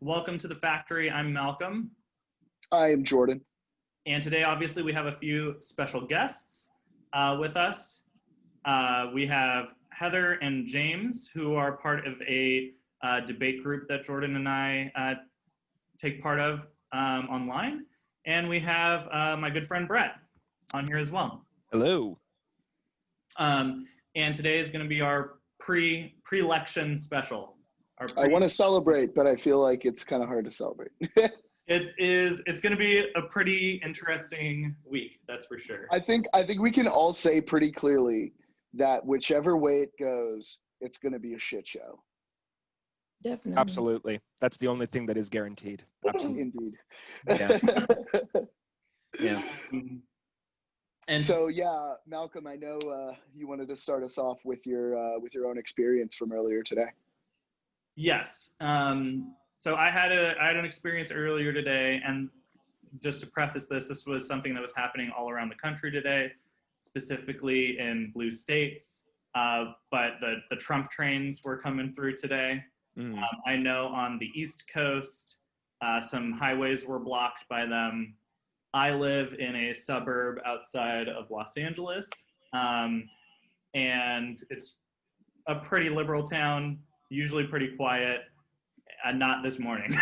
Welcome to the factory. I'm Malcolm. I am Jourdan. And today, obviously, we have a few special guests with us. We have Heather and James, who are part of a debate group that Jourdan and I take part of online. And we have my good friend Brett on here as well. Hello. And today is going to be our pre-election special. I want to celebrate, but I feel like it's kind of hard to celebrate. It's going to be a pretty interesting week, that's for sure. I think we can all say pretty clearly that whichever way it goes, it's going to be a shit show. Definitely. Absolutely. That's the only thing that is guaranteed. Absolutely. Indeed. Yeah. Yeah. And so, yeah, Malcolm, I know you wanted to start us off with your own experience from earlier today. Yes. So I had an experience earlier today, and just to preface this was something that was happening all around the country today, specifically in blue states. But the Trump trains were coming through today. I know on the East Coast, some highways were blocked by them. I live in a suburb outside of Los Angeles, and it's a pretty liberal town, usually pretty quiet. Not this morning.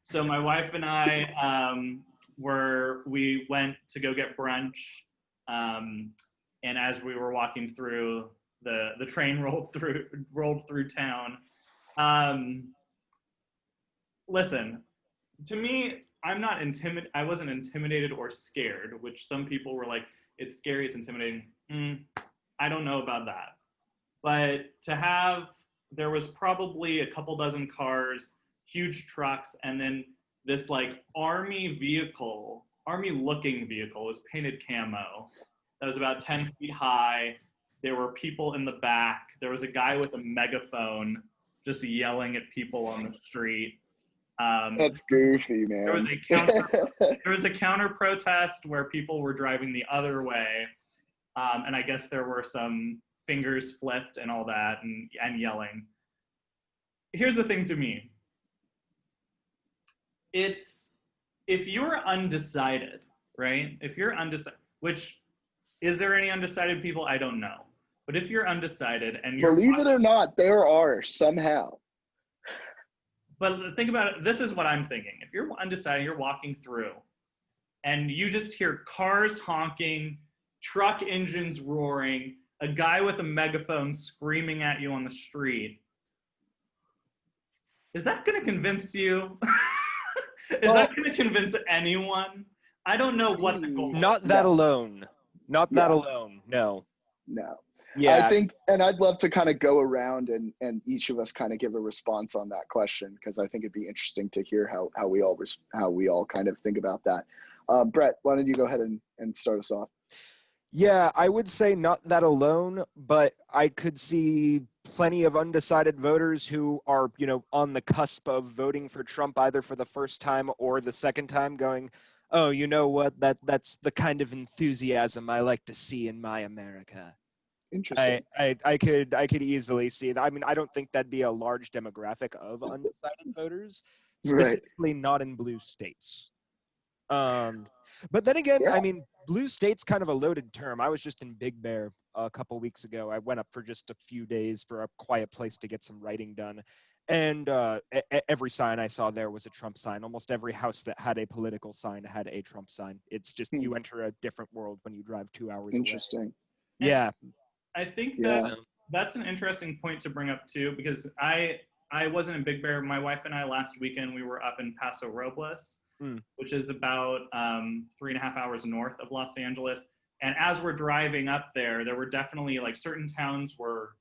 So my wife and I we went to go get brunch, and as we were walking through, the train rolled through town. Listen, to me, I wasn't intimidated or scared, which some people were like, it's scary, it's intimidating. I don't know about that. But there was probably a couple dozen cars, huge trucks, and then this like army looking vehicle was painted camo that was about 10 feet high. There were people in the back. There was a guy with a megaphone just yelling at people on the street. That's goofy, man. There was a counter protest where people were driving the other way. And I guess there were some fingers flipped and all that and yelling. Here's the thing to me. It's if you're undecided, right? If you're undecided, which is there any undecided people? I don't know. But if you're undecided and you're believe it or not, there are somehow. But think about it. This is what I'm thinking. If you're undecided, you're walking through and you just hear cars honking, truck engines roaring, a guy with a megaphone screaming at you on the street. Is that going to convince you? That going to convince anyone? I don't know what the goal is. Not that alone. Not that alone. No. Yeah. I think, and I'd love to kind of go around and each of us kind of give a response on that question, because I think it'd be interesting to hear how we all kind of think about that. Brett, why don't you go ahead and start us off? Yeah, I would say not that alone, but I could see plenty of undecided voters who are, on the cusp of voting for Trump either for the first time or the second time going, oh, you know what, that's the kind of enthusiasm I like to see in my America. Interesting. I could easily see that. I mean, I don't think that'd be a large demographic of undecided voters, specifically not in blue states. But then again, I mean, blue state's kind of a loaded term. I was just in Big Bear a couple weeks ago. I went up for just a few days for a quiet place to get some writing done. And every sign I saw there was a Trump sign. Almost every house that had a political sign had a Trump sign. It's just you enter a different world when you drive 2 hours Interesting. away. Yeah. I think that's an interesting point to bring up too, because I wasn't in Big Bear. My wife and I last weekend, we were up in Paso Robles, which is about 3.5 hours north of Los Angeles. And as we're driving up there were definitely like certain towns were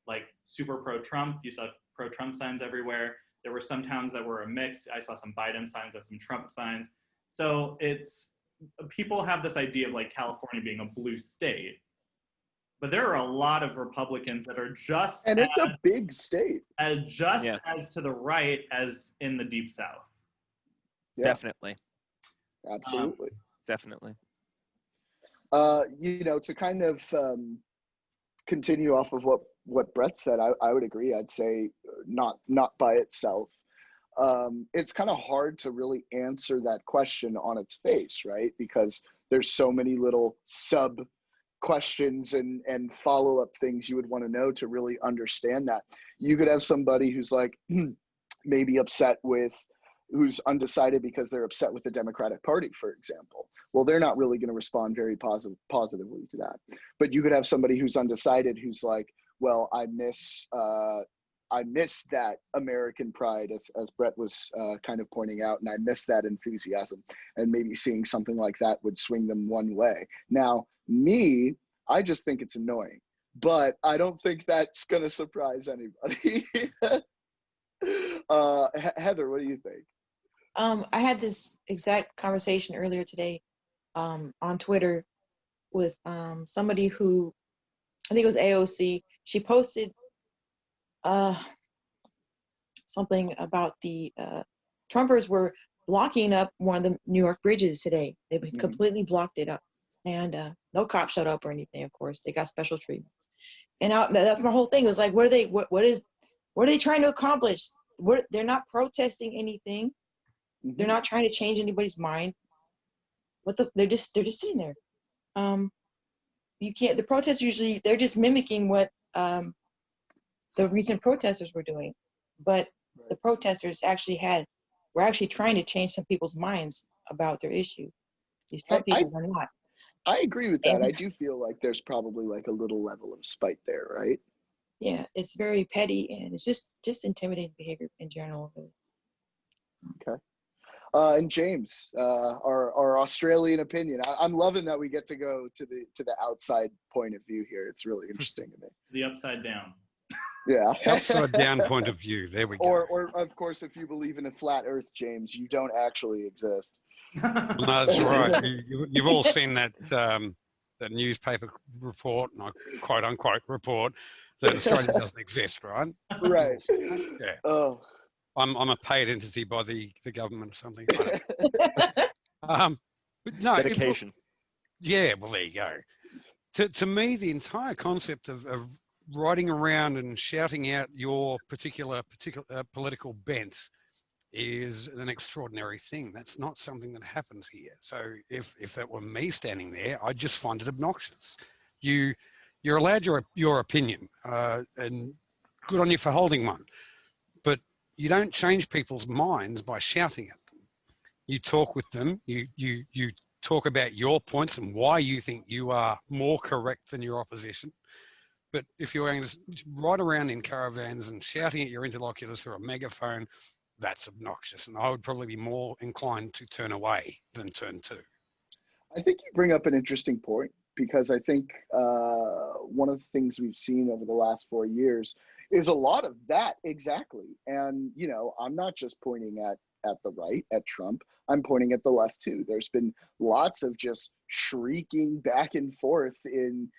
like super pro-Trump. You saw pro-Trump signs everywhere. There were some towns that were a mix. I saw some Biden signs and some Trump signs. So people have this idea of like California being a blue state. But there are a lot of Republicans that are just it's a big state. As to the right as in the Deep South. Yeah. Definitely. Absolutely. Definitely. To kind of continue off of what Brett said, I would agree. I'd say not by itself. it's kind of hard to really answer that question on its face, right? Because there's so many little sub questions and follow-up things you would want to know to really understand that. You could have somebody who's like maybe who's undecided because they're upset with the Democratic Party, for example. Well, they're not really going to respond very positively to that. But you could have somebody who's undecided who's like, well, I miss that American pride, as Brett was kind of pointing out, and I miss that enthusiasm. And maybe seeing something like that would swing them one way. Now, I just think it's annoying, but I don't think that's going to surprise anybody. Heather, what do you think? I had this exact conversation earlier today on Twitter with somebody who, I think it was AOC. She posted something about the Trumpers were blocking up one of the New York bridges today. They completely blocked it up, and no cop showed up or anything. Of course, they got special treatment. And that's my whole thing. It was like, what are they trying to accomplish? They're not protesting anything. They're not trying to change anybody's mind. They're just sitting there. You can't. The protests usually they're just mimicking what the recent protesters were doing, but the protesters were actually trying to change some people's minds about their issue. These Trump people were not. I agree with that. I do feel like there's probably like a little level of spite there, right? Yeah, it's very petty and it's just intimidating behavior in general. Okay. And James, our Australian opinion. I'm loving that we get to go to the outside point of view here. It's really interesting to me. The upside down. Yeah. Upside down point of view. There we go. Or of course, if you believe in a flat Earth, James, you don't actually exist. No, that's right. You've all seen that newspaper report, quote unquote report, that Australia doesn't exist, right? Right. Yeah. Oh. I'm a paid entity by the government or something. But no, dedication. Well, there you go. To me, the entire concept of riding around and shouting out your particular political bent is an extraordinary thing. That's not something that happens here. So if that were me standing there, I'd just find it obnoxious. You're allowed your opinion, and good on you for holding one. But you don't change people's minds by shouting at them. You talk with them. You talk about your points and why you think you are more correct than your opposition. But if you're going to ride around in caravans and shouting at your interlocutors through a megaphone, that's obnoxious. And I would probably be more inclined to turn away than turn to. I think you bring up an interesting point, because I think one of the things we've seen over the last 4 years is a lot of that exactly. And, I'm not just pointing at the right, at Trump, I'm pointing at the left too. There's been lots of just shrieking back and forth in,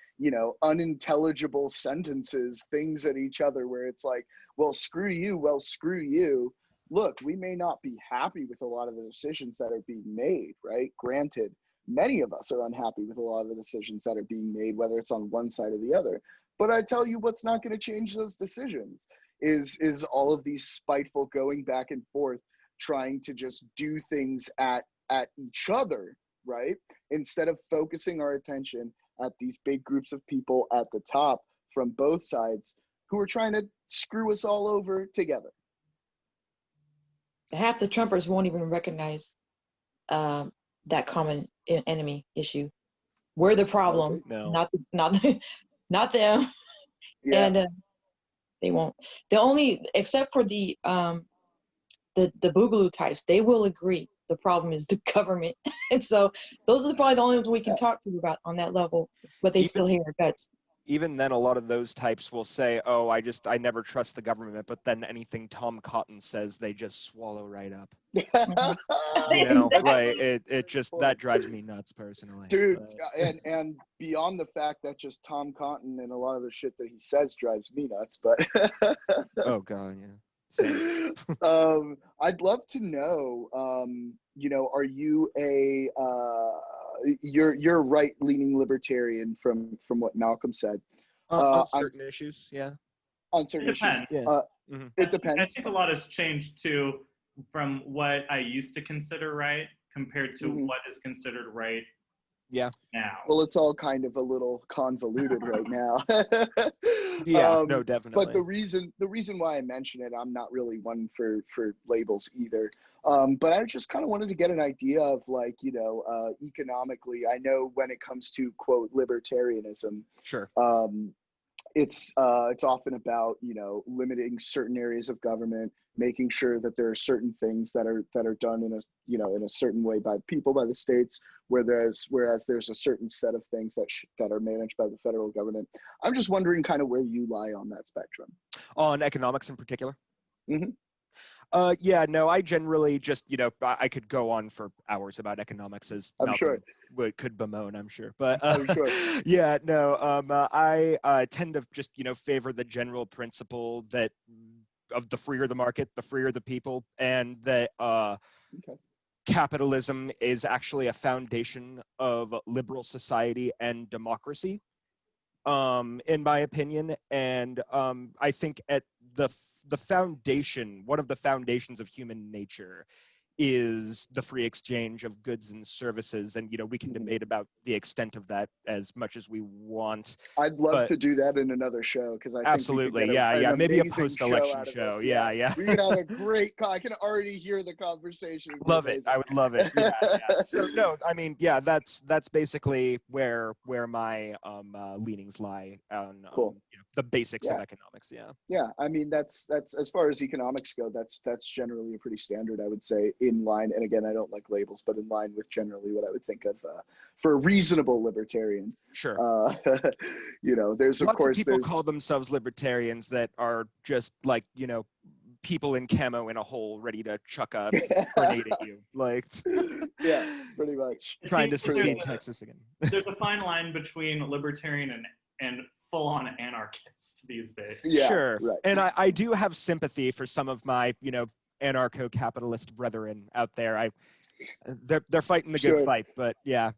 unintelligible sentences, things at each other where it's like, well, screw you. Look, we may not be happy with a lot of the decisions that are being made, right? Granted, many of us are unhappy with a lot of the decisions that are being made, whether it's on one side or the other. But I tell you what's not going to change those decisions is all of these spiteful going back and forth, trying to just do things at each other, right? Instead of focusing our attention at these big groups of people at the top from both sides who are trying to screw us all over together. Half the Trumpers won't even recognize that common enemy issue. We're the problem, not them. Yeah. And they won't. The only, except for the boogaloo types, they will agree the problem is the government. And so those are probably the only ones we can talk to you about on that level, but they still hear our guts. Even then, a lot of those types will say, oh, I never trust the government, but then anything Tom Cotton says, they just swallow right up. Like it just, that drives me nuts personally. Dude, and beyond the fact that just Tom Cotton and a lot of the shit that he says drives me nuts, but oh God, yeah. I'd love to know, are you you're right-leaning libertarian from what Malcolm said? On certain issues, yeah. On certain issues, yeah. It depends. I think a lot has changed too. from what I used to consider right compared to Mhm. what is considered right Yeah. now. Well, it's all kind of a little convoluted right now. Yeah. No, But definitely. the reason why I mention it, I'm not really one for labels either. But I just kind of wanted to get an idea of, like, economically, I know when it comes to, quote, libertarianism, Sure. it's often about, limiting certain areas of government, making sure that there are certain things that are done in a certain way by the people, by the states, whereas there's a certain set of things that are managed by the federal government. I'm just wondering kind of where you lie on that spectrum. On economics in particular. Mm-hmm. Yeah, no, I generally just, I could go on for hours about economics, as I'm Malcolm sure. could bemoan, I'm sure. But I'm sure. yeah, no, I tend to just, favor the general principle that of the freer the market, the freer the people, and that Okay. capitalism is actually a foundation of liberal society and democracy, in my opinion. And I think at the foundation, one of the foundations of human nature is the free exchange of goods and services. And, we can debate about the extent of that as much as we want. I'd love But to do that in another show, because I think absolutely, we could get yeah, maybe a amazing post-election show show. this. Yeah. We could have a great. I can already hear the conversation. Love it. I would love it. Yeah. So no, I mean, yeah, that's basically where my leanings lie on Cool. the basics of Yeah. economics. Yeah. Yeah, I mean, that's as far as economics go, that's generally a pretty standard, I would say, in line. And again, I don't like labels, but in line with generally what I would think of for a reasonable libertarian. Sure. There's Lots of people call themselves libertarians that are just like, people in camo in a hole ready to chuck a grenade at you. Like, yeah, pretty much. Trying to seems secede Texas again. There's a fine line between libertarian and full-on anarchist these days. Yeah, sure. Right. And I do have sympathy for some of my, anarcho-capitalist brethren out there. They're fighting the good fight, but yeah.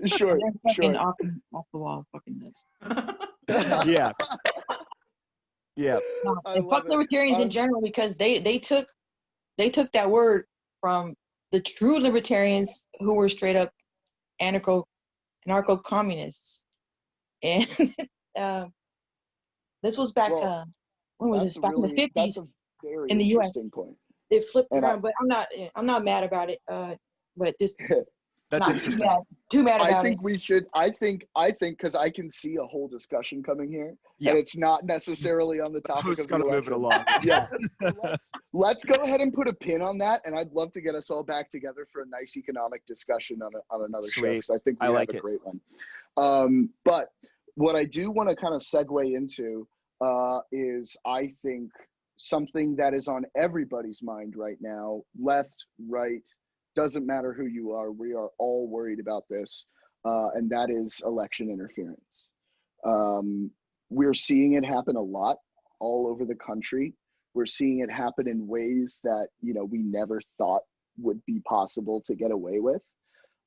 Sure. Off the wall, fucking nuts. Yeah. Yeah. No, and fuck libertarians in general, because they took that word from the true libertarians who were straight up anarcho-communists. And this was back, when was this? Back in the 50s. That's a very in the interesting US. point. It flipped around, but I'm not mad about it. But this that's not interesting. Too mad about I think it. we should. I think because I can see a whole discussion coming here, Yeah. and it's not necessarily on the topic of the election. Move it along. Yeah. Let's go ahead and put a pin on that, and I'd love to get us all back together for a nice economic discussion on another show, because I think we have a great one. But what I do want to kind of segue into is, I think, something that is on everybody's mind right now, left, right, doesn't matter who you are. We are all worried about this, and that is election interference. We're seeing it happen a lot all over the country. We're seeing it happen in ways that, we never thought would be possible to get away with.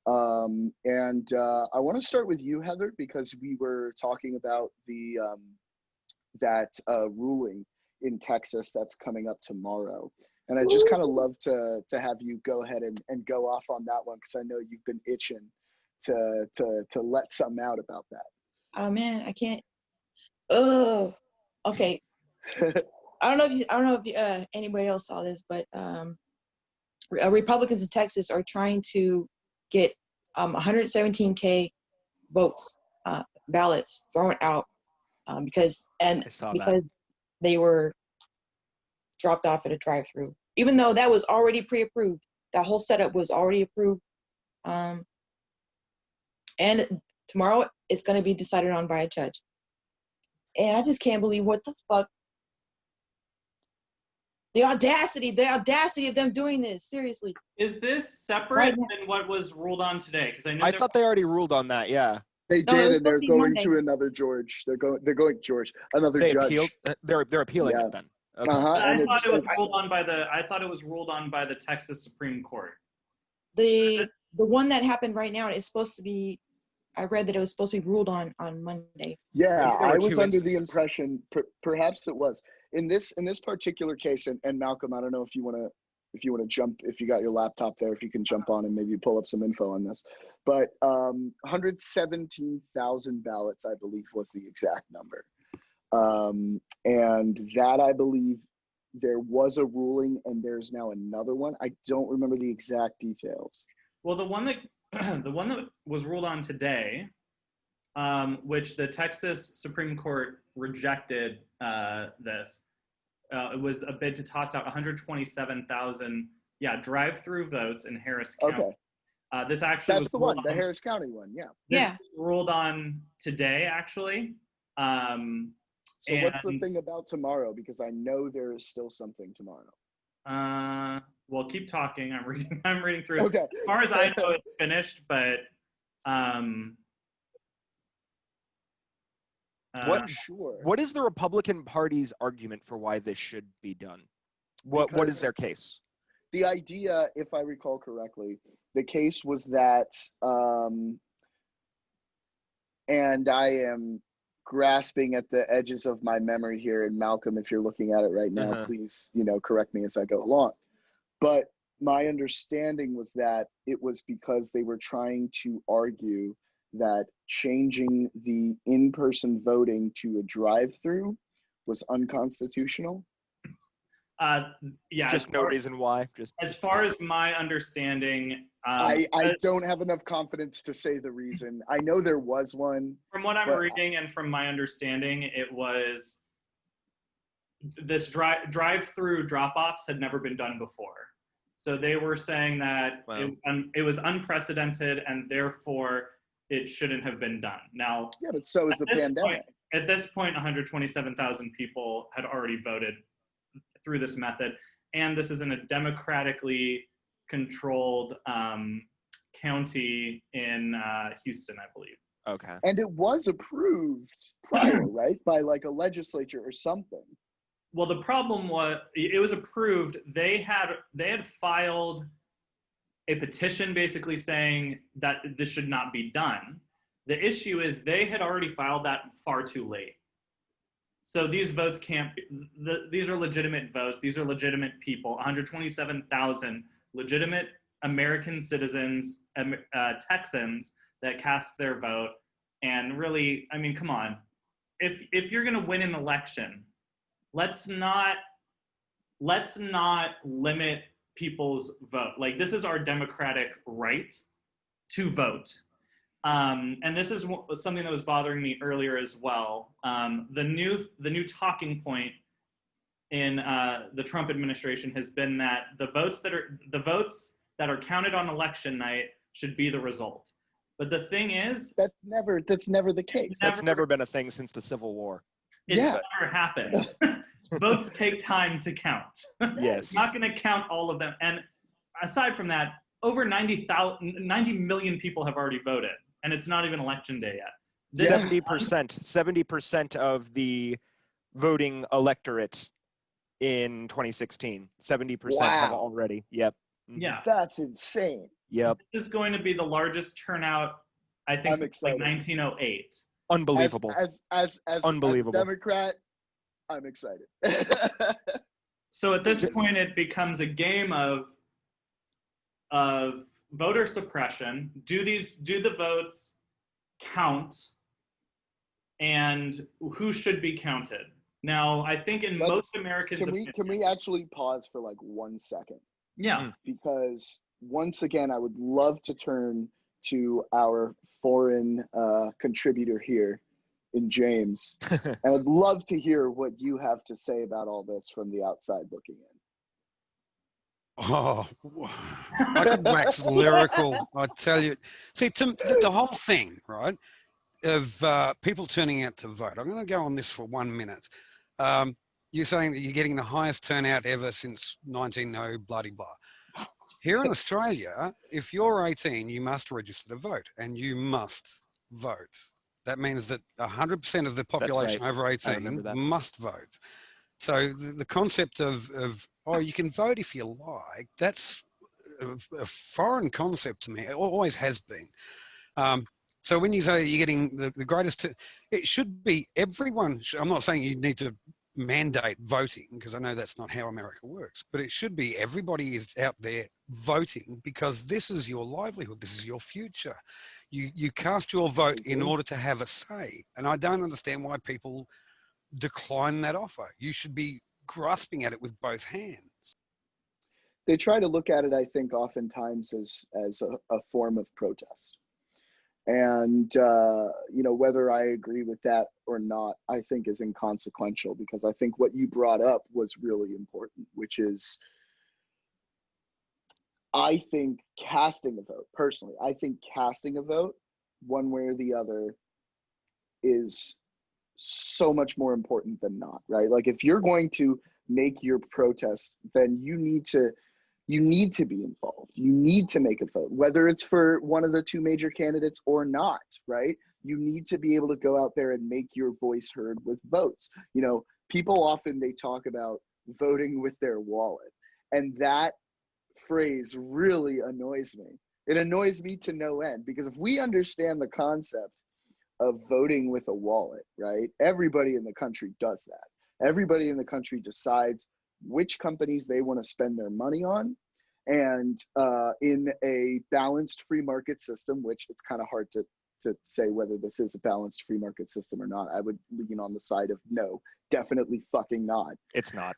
And I want to start with you, Heather, because we were talking about that ruling in Texas that's coming up tomorrow. And I just kind of love to have you go ahead and go off on that one, because I know you've been itching to let something out about that. Oh man, I can't. Oh, okay. I don't know if anybody else saw this, but Republicans in Texas are trying to get 117K votes, ballots thrown out because they were dropped off at a drive-through, even though that was already pre-approved. That whole setup was already approved, and tomorrow it's going to be decided on by a judge. And I just can't believe what the fuck. The audacity of them doing this. Seriously. Is this separate than what was ruled on today? Because I thought they already ruled on that. Yeah. They did, and they're going to another George. They're going another judge. Appealed? They're appealing it then. Okay. I thought it was ruled on by the Texas Supreme Court. The one that happened right now is supposed to be. I read that it was supposed to be ruled on Monday. Yeah, I was under the impression perhaps it was in this particular case. And Malcolm, I don't know if you want if you want to jump, if you got your laptop there, if you can jump on and maybe pull up some info on this. But 117,000 ballots, I believe, was the exact number. And that, I believe, there was a ruling, and there's now another one. I don't remember the exact details. Well, the one that was ruled on today, which the Texas Supreme Court rejected this. It was a bid to toss out 127,000, drive-through votes in Harris County. Okay. This actually That's was the one, the Harris County one, yeah. This was ruled on today, actually. So what's the thing about tomorrow? Because I know there is still something tomorrow. Well, keep talking. I'm reading through. Okay. As far as I know, it's finished, but what is the Republican Party's argument for why this should be done? What is their case? The idea, if I recall correctly, the case was that, and I am grasping at the edges of my memory here, and Malcolm, if you're looking at it right now, please, correct me as I go along. But my understanding was that it was because they were trying to argue that changing the in-person voting to a drive-through was unconstitutional. Just no reason why. Just as far as my understanding, I don't have enough confidence to say the reason. I know there was one. From what I'm reading and from my understanding, it was this drive-through drop-offs had never been done before. So they were saying that it was unprecedented, and therefore it shouldn't have been done. Now, yeah, but so is the pandemic. At this point, 127,000 people had already voted through this method, and this is in a democratically controlled county in Houston, I believe. Okay. And it was approved prior, right, by like a legislature or something. Well, the problem was it was approved. They had filed a petition basically saying that this should not be done. The issue is they had already filed that far too late. So these votes can't be, these are legitimate votes. These are legitimate people, 127,000 legitimate American citizens, Texans that cast their vote. And really, I mean, come on. If you're gonna win an election, let's not limit people's vote. Like, this is our democratic right to vote. And this is something that was bothering me earlier as well. The new talking point in the Trump administration has been that the votes that are counted on election night should be the result. But the thing is, that's never the case. That's never been a thing since the Civil War. It's never happened. Votes take time to count. Yes. Not going to count all of them. And aside from that, over 90 million people have already voted, and it's not even election day yet. 70% of the voting electorate in 2016. 70% have already. Yep. Yeah. That's insane. Yep. This is going to be the largest turnout, I think, since like 1908. Unbelievable. As Unbelievable. Democrat, I'm excited. So at this point, it becomes a game of voter suppression. Do the votes count, and who should be counted? Now, I think most Americans. Can we actually pause for like 1 second? Yeah. Because once again, I would love to turn to our foreign contributor here in James. And I'd love to hear what you have to say about all this from the outside looking in. Oh, I could wax lyrical, I tell you. See, the whole thing, right, of people turning out to vote. I'm going to go on this for 1 minute. You're saying that you're getting the highest turnout ever since 1900, bloody blah. Here in Australia, if you're 18, you must register to vote, and you must vote. That means that 100% of the population over 18 must vote. So the concept of you can vote if you like, that's a foreign concept to me. It always has been. So when you say you're getting the greatest, it should be everyone. I'm not saying you need to mandate voting, because I know that's not how America works, but it should be everybody is out there voting because this is your livelihood, this is your future. You cast your vote in order to have a say, and I don't understand why people decline that offer. You should be grasping at it with both hands. They try to look at it, I think, oftentimes as a form of protest. And, you know, whether I agree with that or not, I think is inconsequential, because I think what you brought up was really important, which is, I think casting a vote, personally, I think casting a vote one way or the other is so much more important than not, right? Like, if you're going to make your protest, then you need to be involved. You need to make a vote, whether it's for one of the two major candidates or not, right? You need to be able to go out there and make your voice heard with votes. You know, people often, they talk about voting with their wallet, and that phrase really annoys me. It annoys me to no end, because if we understand the concept of voting with a wallet, right? Everybody in the country does that. Everybody in the country decides which companies they want to spend their money on. And in a balanced free market system, which it's kind of hard to say whether this is a balanced free market system or not, I would lean on the side of no, definitely fucking not. It's not.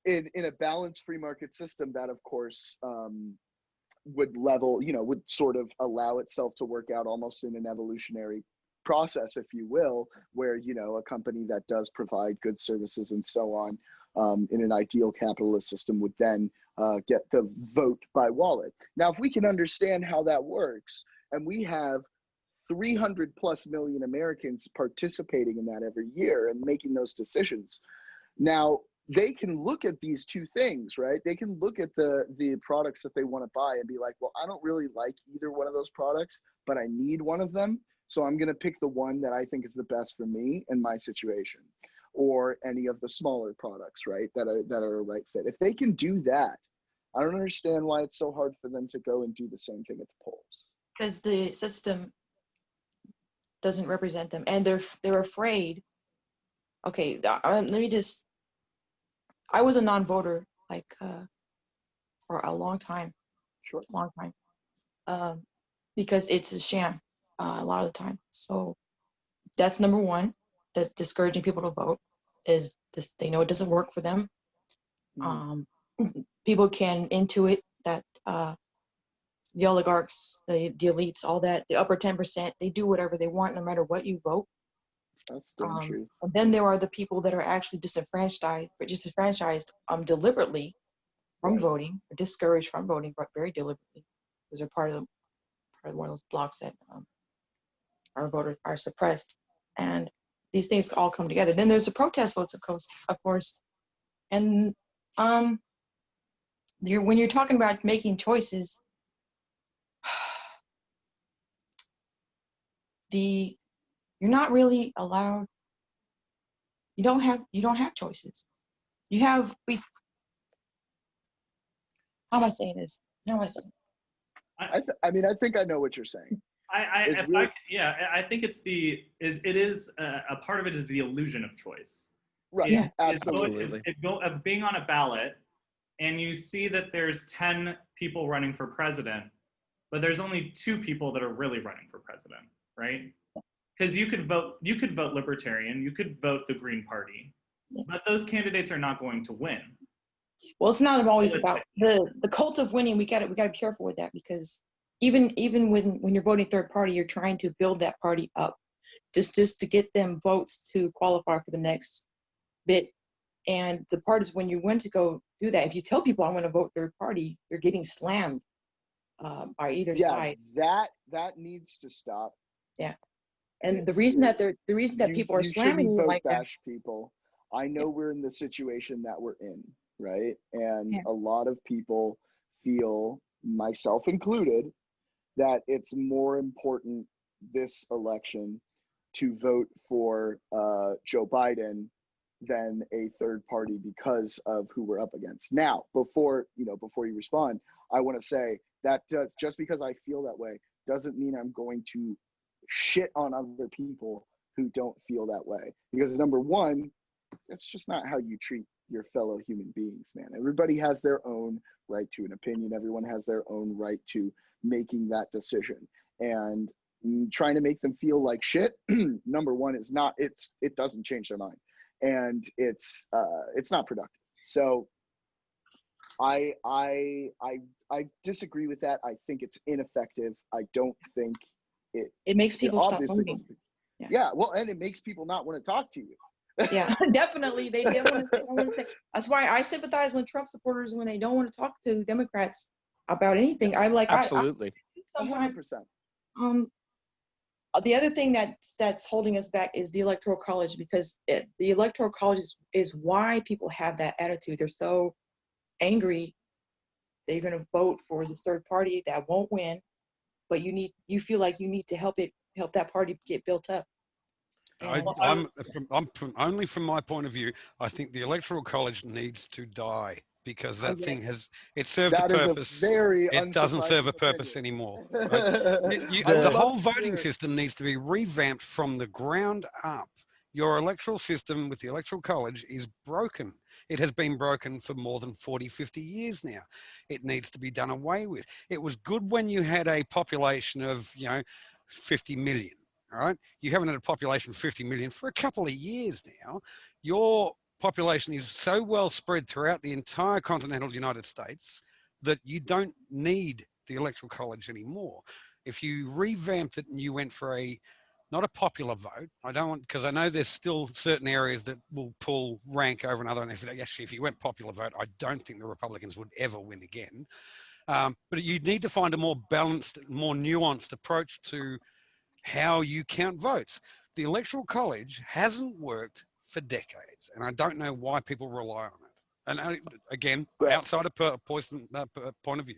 In a balanced free market system, that of course would level, you know, would sort of allow itself to work out almost in an evolutionary process, if you will, where, you know, a company that does provide good services and so on, in an ideal capitalist system, would then get the vote by wallet. Now, if we can understand how that works, and we have 300 plus million Americans participating in that every year and making those decisions, now they can look at these two things, right? They can look at the products that they want to buy and be like, well, I don't really like either one of those products, but I need one of them. So I'm going to pick the one that I think is the best for me and my situation, or any of the smaller products, right? That are a right fit. If they can do that, I don't understand why it's so hard for them to go and do the same thing at the polls. Because the system doesn't represent them, and they're afraid. Okay, let me just. I was a non-voter, like, for a long time. Sure. Long time. Because it's a sham a lot of the time. So that's number one. That's discouraging people to vote. Is this? They know it doesn't work for them. People can intuit that the oligarchs, the elites, all that, the upper 10%, they do whatever they want no matter what you vote. That's damn true. And then there are the people that are actually disenfranchised deliberately from voting, or discouraged from voting, but very deliberately, because they're part of one of those blocks that our voters are suppressed. And these things all come together. Then there's the protest votes, of course. And when you're talking about making choices, you're not really allowed. You don't have choices. You have how am I saying this? I mean, I think I know what you're saying. I think it is a part of it is the illusion of choice. Right. Absolutely. Of being on a ballot, and you see that there's 10 people running for president, but there's only 2 people that are really running for president, right? Because you could vote Libertarian, you could vote the Green Party, but those candidates are not going to win. Well, it's not always about the cult of winning. We got to be careful with that, because even when you're voting third party, you're trying to build that party up, just to get them votes to qualify for the next bit. And the part is when you went to go do that, if you tell people I'm going to vote third party, you're getting slammed by either side. That needs to stop. Yeah. And the reason that people are slamming you like that. People. I know we're in the situation that we're in, right? And a lot of people feel, myself included, that it's more important this election to vote for Joe Biden than a third party because of who we're up against. Now, before you respond, I want to say that just because I feel that way doesn't mean I'm going to shit on other people who don't feel that way. Because number one, that's just not how you treat your fellow human beings, man. Everybody has their own right to an opinion. Everyone has their own right to making that decision. And trying to make them feel like shit, number one, is not, it doesn't change their mind. And it's not productive. So I disagree with that. I think it's ineffective. I don't think it makes people stop voting. Yeah, well, and it makes people not want to talk to you. Yeah, definitely. They don't want to. That's why I sympathize with Trump supporters when they don't want to talk to Democrats about anything. I like absolutely. Sometimes 100%. The other thing that's holding us back is the Electoral College, because the Electoral College is why people have that attitude. They're so angry. They're going to vote for this third party that won't win, but you feel like you need to help that party get built up. Only from my point of view, I think the Electoral College needs to die, because that thing it served a purpose. It doesn't serve a purpose anymore. Right? The whole voting system needs to be revamped from the ground up. Your electoral system with the Electoral College is broken. It has been broken for more than 40, 50 years now. It needs to be done away with. It was good when you had a population of, 50 million. All right, you haven't had a population of 50 million for a couple of years now. Your population is so well spread throughout the entire continental United States that you don't need the Electoral College anymore. If you revamped it and you went for not a popular vote, because I know there's still certain areas that will pull rank over another. And if you went popular vote, I don't think the Republicans would ever win again. But you need to find a more balanced, more nuanced approach to how you count votes. The Electoral College hasn't worked for decades, and I don't know why people rely on it. And again, outside of point of view,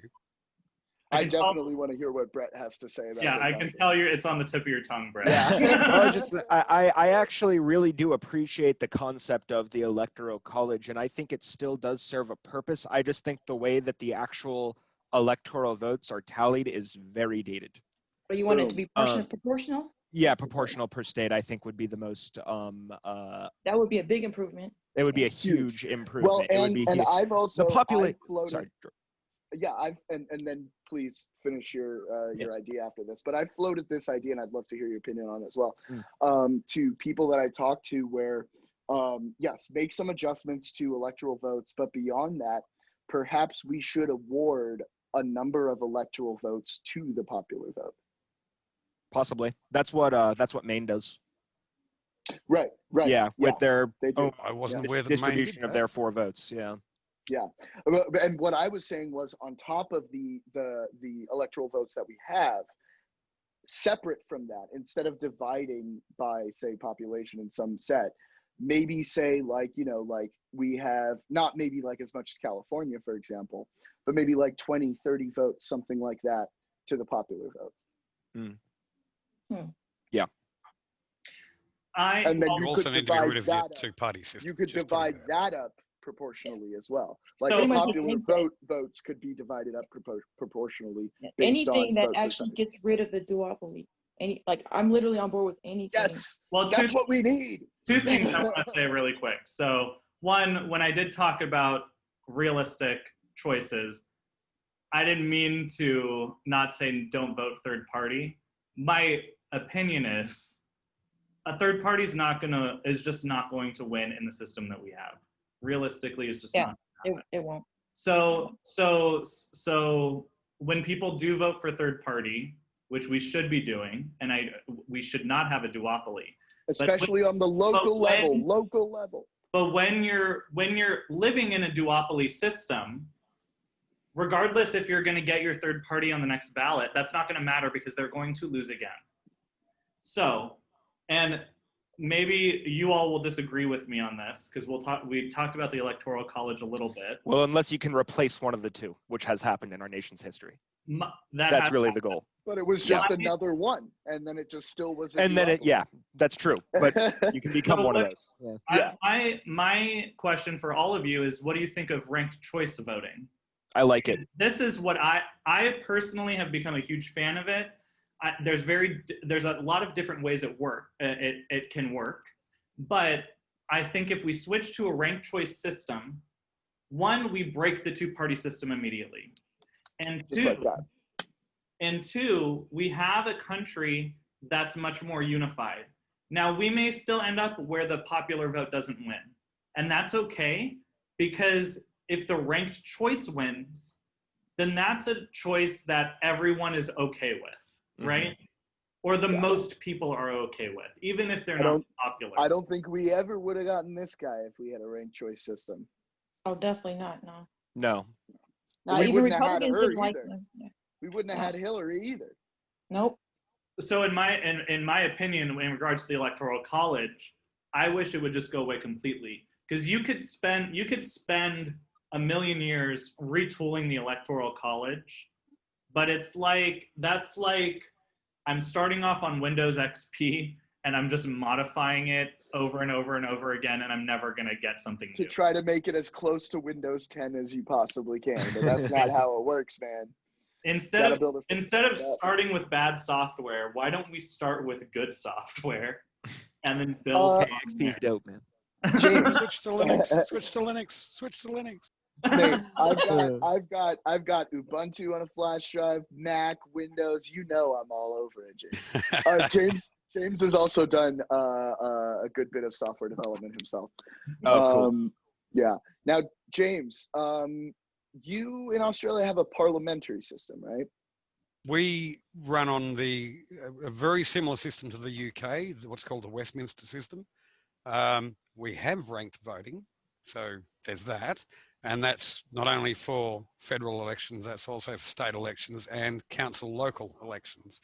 I definitely want to hear what Brett has to say about this. I can tell you it's on the tip of your tongue, Brett. I actually really do appreciate the concept of the Electoral College, and I think it still does serve a purpose. I just think the way that the actual electoral votes are tallied is very dated. But you want it to be proportional? Yeah, proportional per state, I think, would be the most. That would be a big improvement. It would be a huge improvement. Well, and I've also Sorry. Yeah, and then please finish your idea after this. But I floated this idea, and I'd love to hear your opinion on it as well. To people that I talk to, where yes, make some adjustments to electoral votes, but beyond that, perhaps we should award a number of electoral votes to the popular vote. Possibly. That's what Maine does. Right. Yeah, with their I wasn't aware that distribution of their 4 votes. Yeah. Yeah, and what I was saying was, on top of the electoral votes that we have, separate from that, instead of dividing by, say, population in some set, maybe say like we have, not maybe like as much as California, for example, but maybe like 20, 30 votes, something like that, to the popular vote. Yeah. And then you also could need to get rid of your divide 2-party system. You could divide that up proportionally as well. Like So- the popular votes could be divided up proportionally. Anything that actually gets rid of the duopoly. I'm literally on board with anything. Yes, well, that's what we need. 2 things I want to say really quick. So one, when I did talk about realistic choices, I didn't mean to not say don't vote third party. My opinion is a third party is just not going to win in the system that we have. Realistically, it's just not. It won't. So when people do vote for third party, which we should be doing, and we should not have a duopoly, especially on the local level. But when you're living in a duopoly system, regardless if you're going to get your third party on the next ballot, that's not going to matter because they're going to lose again. So, and maybe you all will disagree with me on this, because we talked about the Electoral College a little bit. Well, unless you can replace one of the two, which has happened in our nation's history. That's really the goal. But it was just another one, and then it just still was. That's true. But you can become one of those. Yeah. My question for all of you is, what do you think of ranked choice voting? I like it. This is what I personally have become a huge fan of it. there's a lot of different ways it can work, but I think if we switch to a ranked choice system, one, we break the two-party system immediately, and two, we have a country that's much more unified. Now, we may still end up where the popular vote doesn't win, and that's okay, because if the ranked choice wins, then that's a choice that everyone is okay with, right? Or the most people are okay with, even if they're not popular. I don't think we ever would have gotten this guy if we had a ranked choice system. Oh, definitely not. No. No. We Even wouldn't have had Republicans her just like either. them. Yeah. We wouldn't have had Hillary either. Nope. So in my opinion, in regards to the Electoral College, I wish it would just go away completely, because you could spend a million years retooling the Electoral College, but that's like I'm starting off on Windows XP and I'm just modifying it over and over and over again, and I'm never gonna get something new. To try to make it as close to Windows 10 as you possibly can, but that's not how it works, man. Instead of starting with bad software, why don't we start with good software and then build? XP's dope, man. James, Switch to Linux. Switch to Linux. Switch to Linux. Mate, I've got Ubuntu on a flash drive, Mac, Windows. You know I'm all over it, James. James has also done a good bit of software development himself. Oh, cool. Yeah. Now, James, you in Australia have a parliamentary system, right? We run on a very similar system to the UK, what's called the Westminster system. We have ranked voting, so there's that. And that's not only for federal elections, that's also for state elections and council local elections.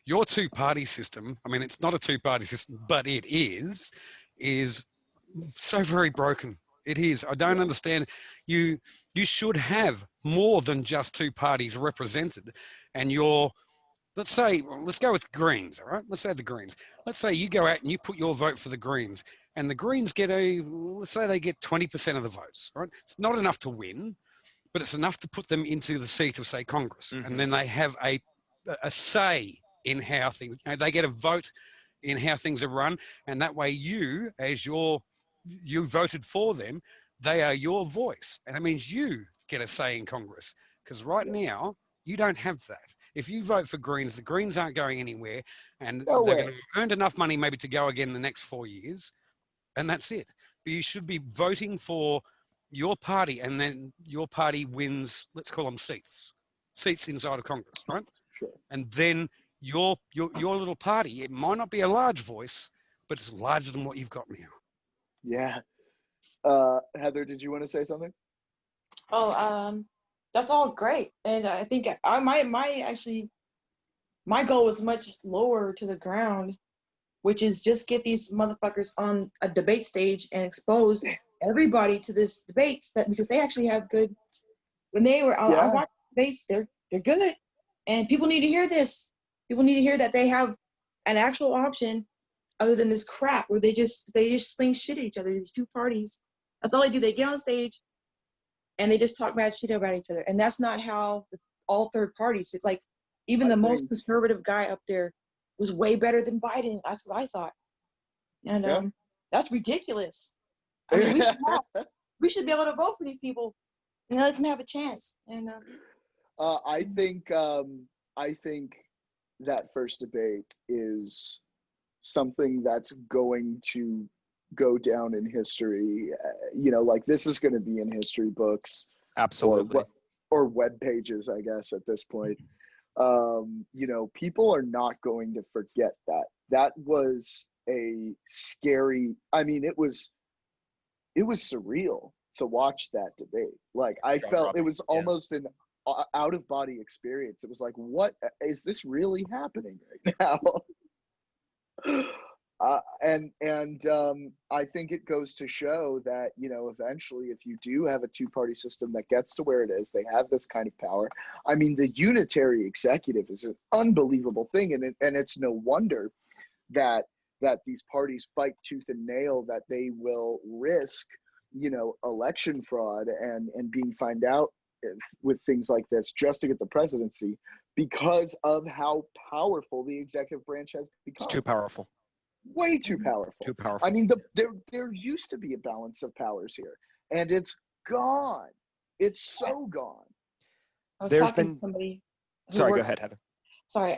Your two-party system, I mean, it's not a two-party system, but it is so very broken. It is. I don't understand. You should have more than just two parties represented. And let's go with Greens, all right? Let's say the Greens. Let's say you go out and you put your vote for the Greens, and the Greens let's say they get 20% of the votes, right? It's not enough to win, but it's enough to put them into the seat of, say, Congress. And then they have a say in how things, they get a vote in how things are run. And that way you voted for them, they are your voice. And that means you get a say in Congress. Because right now, you don't have that. If you vote for Greens, the Greens aren't going anywhere, and they're going to earn enough money maybe to go again the next 4 years, and that's it. But you should be voting for your party, and then your party wins, let's call them seats inside of Congress, right? Sure. And then your little party, it might not be a large voice, but it's larger than what you've got now. Yeah. Heather, did you want to say something? That's all great, and I think my goal was much lower to the ground, which is just get these motherfuckers on a debate stage and expose everybody to this debates, because they actually have good. When they were, I watched debates, they're good, and people need to hear this. People need to hear that they have an actual option other than this crap where they just sling shit at each other. These two parties, that's all they do. They get on stage and they just talk bad shit about each other, and that's not how all third parties. It's like even the most conservative guy up there was way better than Biden. That's what I thought, and that's ridiculous. I mean, we should be able to vote for these people and let them have a chance. And I think that first debate is something that's going to go down in history. Like this is going to be in history books, absolutely, or web pages, I guess, at this point. People are not going to forget that. That was a scary. I mean, it was surreal to watch that debate. Like I felt it was almost an out of body experience. It was like, what is this really happening right now? I think it goes to show that, eventually if you do have a two-party system that gets to where it is, they have this kind of power. I mean, the unitary executive is an unbelievable thing. And it's no wonder that these parties fight tooth and nail, that they will risk, election fraud and being found out with things like this just to get the presidency because of how powerful the executive branch has become. It's too powerful. Way too powerful. Too powerful. I mean, there used to be a balance of powers here, and it's gone. It's so gone. I was talking to somebody. Sorry, go ahead, Heather. Sorry,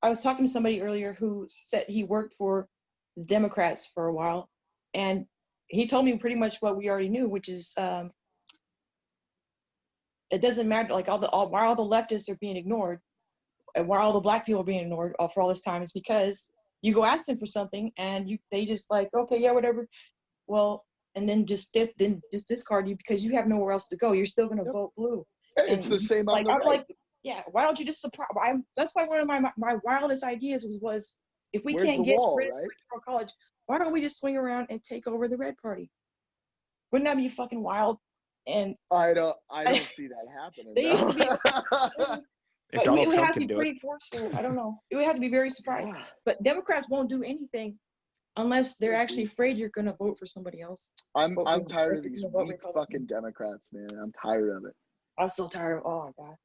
I was talking to somebody earlier who said he worked for the Democrats for a while, and he told me pretty much what we already knew, which is it doesn't matter, like why all the leftists are being ignored, and why all the black people are being ignored for all this time is because you go ask them for something and they just like, okay, yeah, whatever. Well, and then just discard you because you have nowhere else to go. You're still going to vote blue. It's the same on the right. Like, yeah, why don't you just support? That's why one of my wildest ideas was if we can't get rid of Electoral College, why don't we just swing around and take over the Red Party? Wouldn't that be fucking wild? And I don't see that happening. They used to be. If But Donald it would Trump have to can be do it. pretty forceful. I don't know. It would have to be very surprised. But Democrats won't do anything unless they're actually afraid you're going to vote for somebody else. I'm tired of these weak fucking Democrats, man. I'm tired of it. I'm so tired of. Oh my god.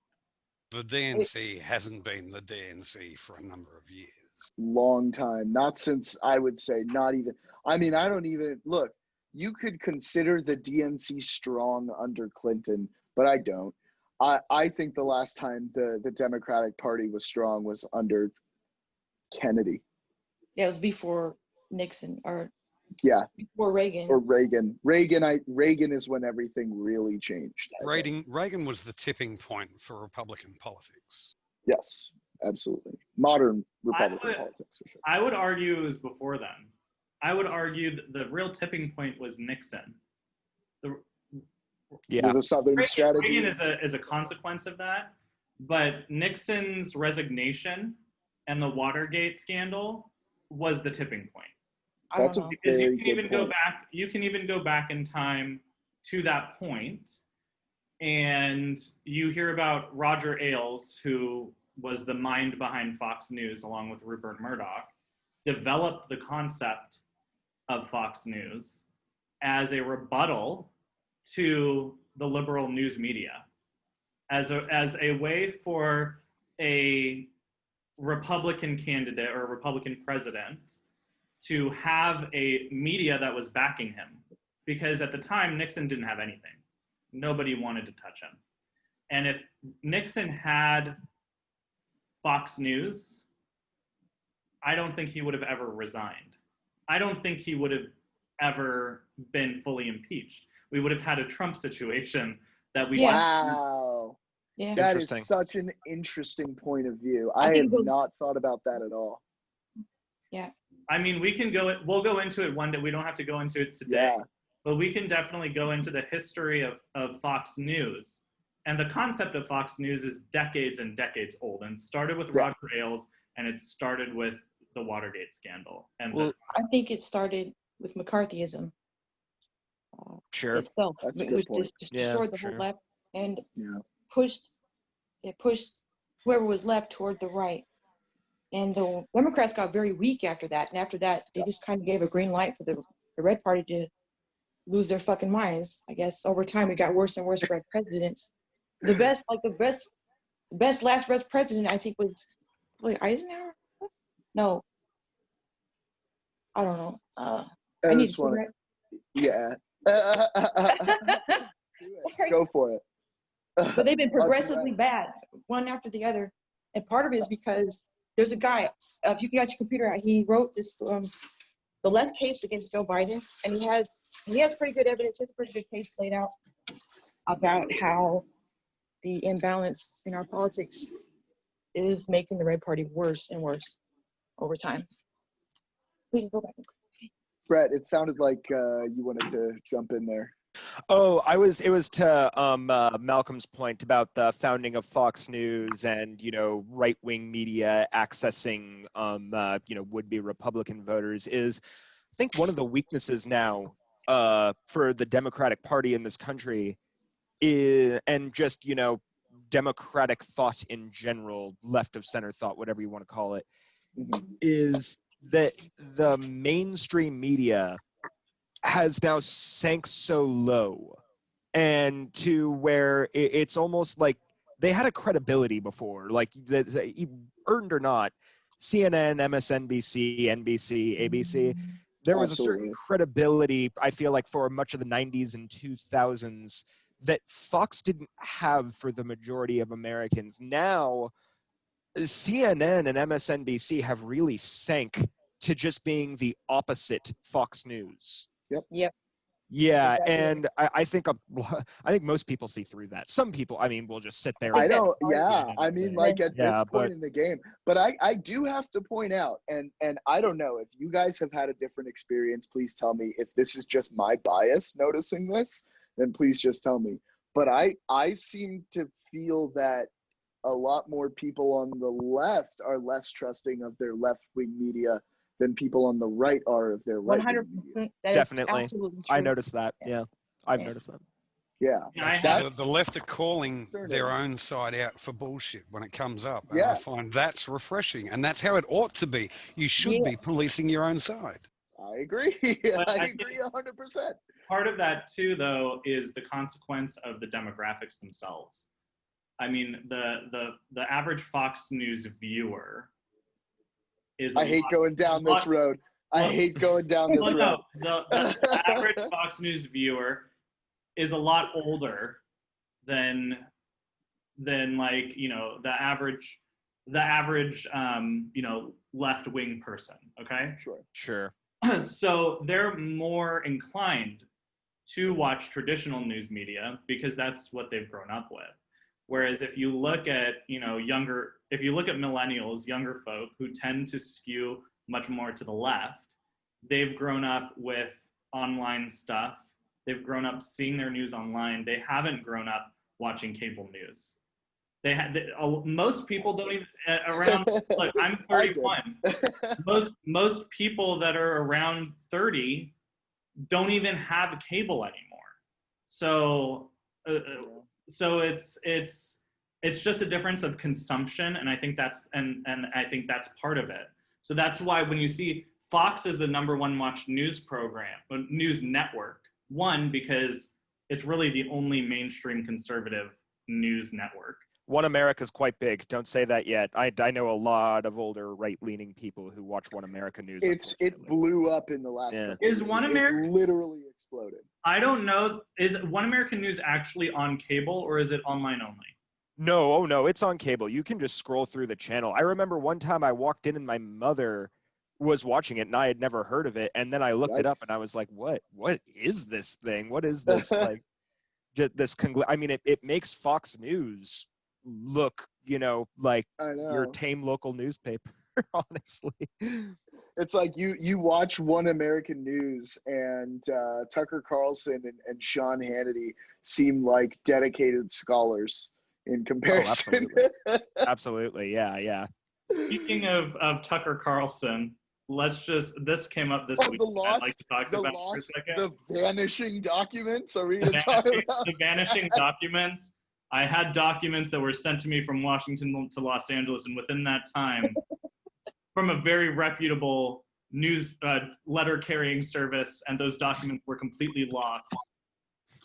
The DNC hasn't been the DNC for a number of years. Long time. Not since, I would say, not even. I mean, I don't even look. You could consider the DNC strong under Clinton, but I don't. I think the last time the Democratic Party was strong was under Kennedy. Yeah, it was before Nixon or before Reagan. Or Reagan. Reagan is when everything really changed. Reagan was the tipping point for Republican politics. Yes, absolutely. Modern Republican politics, for sure. I would argue it was before then. I would argue that the real tipping point was Nixon. The Southern strategy. Reagan is a consequence of that, but Nixon's resignation and the Watergate scandal was the tipping point. That's a because very you can even go back. You can even go back in time to that point, and you hear about Roger Ailes, who was the mind behind Fox News, along with Rupert Murdoch, developed the concept of Fox News as a rebuttal to the liberal news media, as a way for a Republican candidate or a Republican president to have a media that was backing him. Because at the time, Nixon didn't have anything. Nobody wanted to touch him. And if Nixon had Fox News, I don't think he would have ever resigned. I don't think he would have ever been fully impeached. We would have had a Trump situation that we. Wow. Yeah. That is such an interesting point of view. I have not thought about that at all. Yeah. I mean, we'll go into it one day. We don't have to go into it today, but we can definitely go into the history of Fox News. And the concept of Fox News is decades and decades old, and started with Roger Ailes, and it started with the Watergate scandal. And I think it started with McCarthyism. Sure. Itself. That's a it good was point. just destroyed the whole left and pushed whoever was left toward the right. And the Democrats got very weak after that. And after that, they just kind of gave a green light for the Red Party to lose their fucking minds. I guess over time, it got worse and worse for presidents. The best last president, I think, was like Eisenhower. No, I don't know. I need to see that. Yeah. Go for it. But they've been progressively bad, one after the other. And part of it is because there's a guy, if you got your computer out, he wrote this, the left case against Joe Biden, and he has pretty good evidence, he has a pretty good case laid out about how the imbalance in our politics is making the Red Party worse and worse over time. We can go back. Brett, it sounded like you wanted to jump in there. Oh, it was to Malcolm's point about the founding of Fox News and, right-wing media accessing, would-be Republican voters is, I think one of the weaknesses now for the Democratic Party in this country is, and just, democratic thought in general, left of center thought, whatever you want to call it, is that the mainstream media has now sank so low and to where it's almost like they had a credibility before, like earned or not, CNN, MSNBC, NBC, ABC, there was a certain credibility, I feel like, for much of the 90s and 2000s that Fox didn't have for the majority of Americans. Now, CNN and MSNBC have really sank to just being the opposite Fox News. Yep. Yeah, Exactly. and I think most people see through that. Some people, I mean, will just sit there. I don't. And Yeah, I mean, like at this point but in the game. But I do have to point out, and I don't know if you guys have had a different experience. Please tell me if this is just my bias noticing this. Then please just tell me. But I seem to feel that a lot more people on the left are less trusting of their left-wing media than people on the right are of their right-wing media. 100%. That definitely, is absolutely true. I noticed that. Yeah, I've noticed that. Yeah, the left are calling their own side out for bullshit when it comes up, and I find that's refreshing, and that's how it ought to be. You should be policing your own side. I agree. I agree 100%. Part of that too, though, is the consequence of the demographics themselves. I mean, the average Fox News viewer is. I hate going down this road. I hate going down this road. No, the average Fox News viewer is a lot older than like, you know, the average you know, left-wing person. Okay. Sure. So they're more inclined to watch traditional news media because that's what they've grown up with. Whereas if you look at, you know, millennials, younger folk who tend to skew much more to the left, they've grown up with online stuff. They've grown up seeing their news online. They haven't grown up watching cable news. Most people don't even around. Look, I'm 31. most people that are around 30 don't even have cable anymore. So it's just a difference of consumption, and I think that's I think that's part of it. So that's why when you see Fox is the #1 watched news network, one, because it's really the only mainstream conservative news network. One America's quite big. Don't say that yet. I know a lot of older right-leaning people who watch One America News. It blew up in the last couple Is years. One America literally exploded? I don't know. Is One American News actually on cable or is it online only? No, oh no, it's on cable. You can just scroll through the channel. I remember one time I walked in and my mother was watching it and I had never heard of it. And then I looked it up and I was like, what is this thing? What is this? Like this I mean, it makes Fox News look, you know, like your tame local newspaper, honestly. It's like you watch One American News and Tucker Carlson and Sean Hannity seem like dedicated scholars in comparison. Oh, absolutely. Yeah. Speaking of Tucker Carlson, this came up this week. I'd like to talk about for a second. The vanishing documents. Are we going to talk about the vanishing documents? I had documents that were sent to me from Washington to Los Angeles, and within that time, from a very reputable news letter-carrying service, and those documents were completely lost.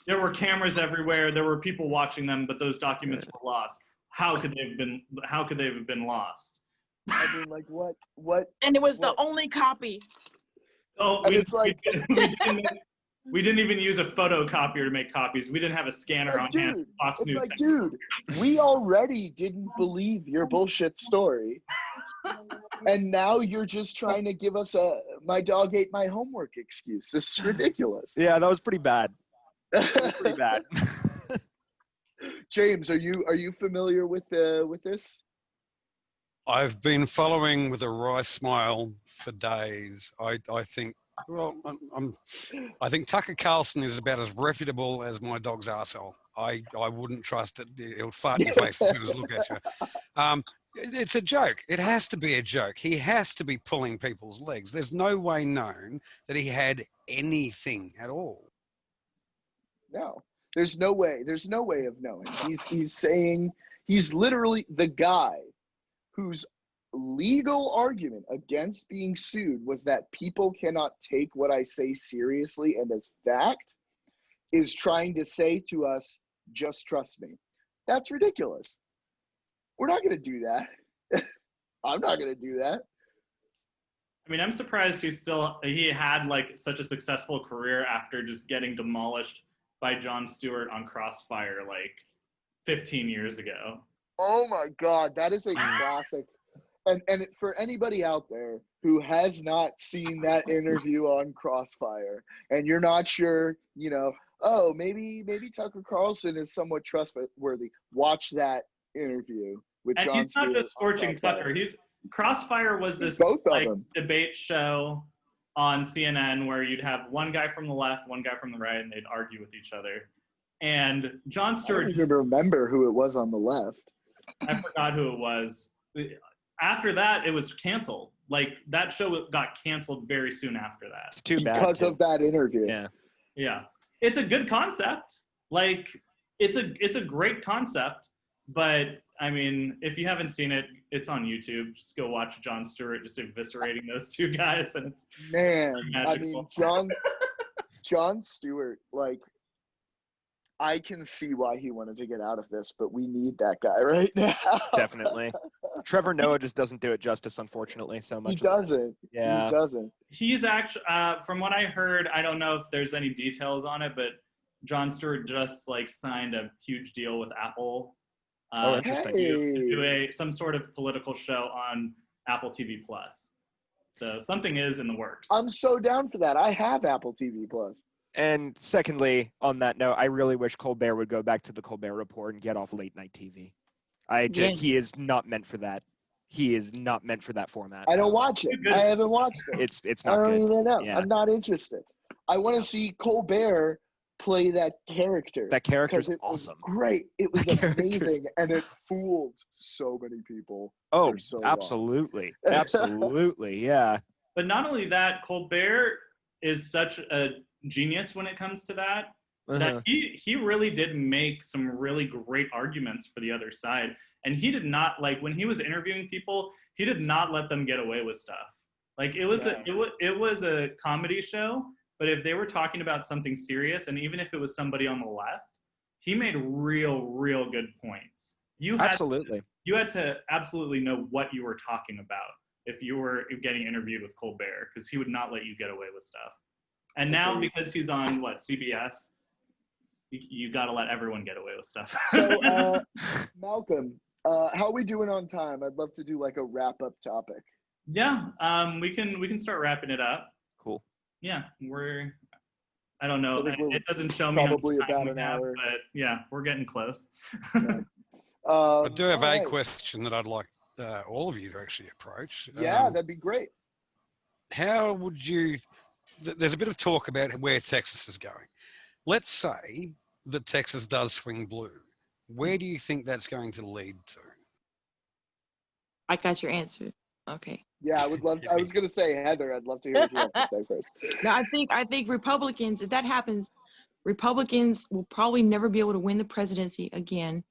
There were cameras everywhere. There were people watching them, but those documents were lost. How could they have been lost? I mean, like what? And it was the only copy. Oh, we didn't even use a photocopier to make copies. We didn't have a scanner on hand. Fox News. Like, dude, we already didn't believe your bullshit story, and now you're just trying to give us my dog ate my homework excuse. This is ridiculous. Yeah, that was pretty bad. Pretty bad. James, are you familiar with this? I've been following with a wry smile for days. I think, well, I think Tucker Carlson is about as reputable as my dog's arsehole. I wouldn't trust it. It'll fart in your face as soon as I look at you. It's a joke. It has to be a joke. He has to be pulling people's legs. There's no way known that he had anything at all. No, there's no way. There's no way of knowing. He's saying he's literally the guy whose legal argument against being sued was that people cannot take what I say seriously and as fact. is trying to say to us, just trust me. That's ridiculous. We're not going to do that. I'm not going to do that. I mean, I'm surprised he had like such a successful career after just getting demolished by Jon Stewart on Crossfire like 15 years ago. Oh my God, that is a classic. And for anybody out there who has not seen that interview on Crossfire, and you're not sure, you know, oh, maybe Tucker Carlson is somewhat trustworthy, watch that interview with Jon And he's not just scorching Tucker. Crossfire was this like debate show on CNN where you'd have one guy from the left, one guy from the right, and they'd argue with each other. And Jon Stewart. I don't even remember who it was on the left. I forgot who it was. After that, it was canceled. Like that show got canceled very soon after that. It's too bad because of that interview. Yeah. Yeah. It's a good concept. Like it's a great concept, but I mean, if you haven't seen it, it's on YouTube. Just go watch Jon Stewart just eviscerating those two guys, and it's I mean, Jon Stewart, like, I can see why he wanted to get out of this, but we need that guy right now. Definitely. Trevor Noah just doesn't do it justice, unfortunately, so much. He doesn't. Yeah. He doesn't. He's actually, from what I heard, I don't know if there's any details on it, but Jon Stewart just like signed a huge deal with Apple. Interesting. To do some sort of political show on Apple TV Plus. So something is in the works. I'm so down for that. I have Apple TV Plus. And secondly, on that note, I really wish Colbert would go back to the Colbert Report and get off late night TV. He is not meant for that. He is not meant for that format. I don't watch it. I haven't watched it. It's not I don't good. even know. Yeah. I'm not interested. I want to see Colbert play that character. That character is awesome. Great. It was amazing, and it fooled so many people. Oh, so absolutely. Absolutely, yeah. But not only that, Colbert is such a genius when it comes to that. That he really did make some really great arguments for the other side. And he did not, like, when he was interviewing people, he did not let them get away with stuff. Like, it was a comedy show, but if they were talking about something serious, and even if it was somebody on the left, he made real good points. You had to absolutely know what you were talking about if you were getting interviewed with Colbert, because he would not let you get away with stuff. And now, because he's on, CBS, you got to let everyone get away with stuff. So, Malcolm, how are we doing on time? I'd love to do, like, a wrap-up topic. Yeah, we can start wrapping it up. Cool. Yeah, I don't know. It doesn't show me probably how much time about an hour. But yeah, we're getting close. Yeah. I do have a question that I'd like all of you to actually approach. Yeah, that'd be great. How would you? There's a bit of talk about where Texas is going. Let's say that Texas does swing blue. Where do you think that's going to lead to? I got your answer. Okay. Yeah, I would love. I was gonna say, Heather, I'd love to hear what you have to say first. No, I think Republicans, if that happens, Republicans will probably never be able to win the presidency again,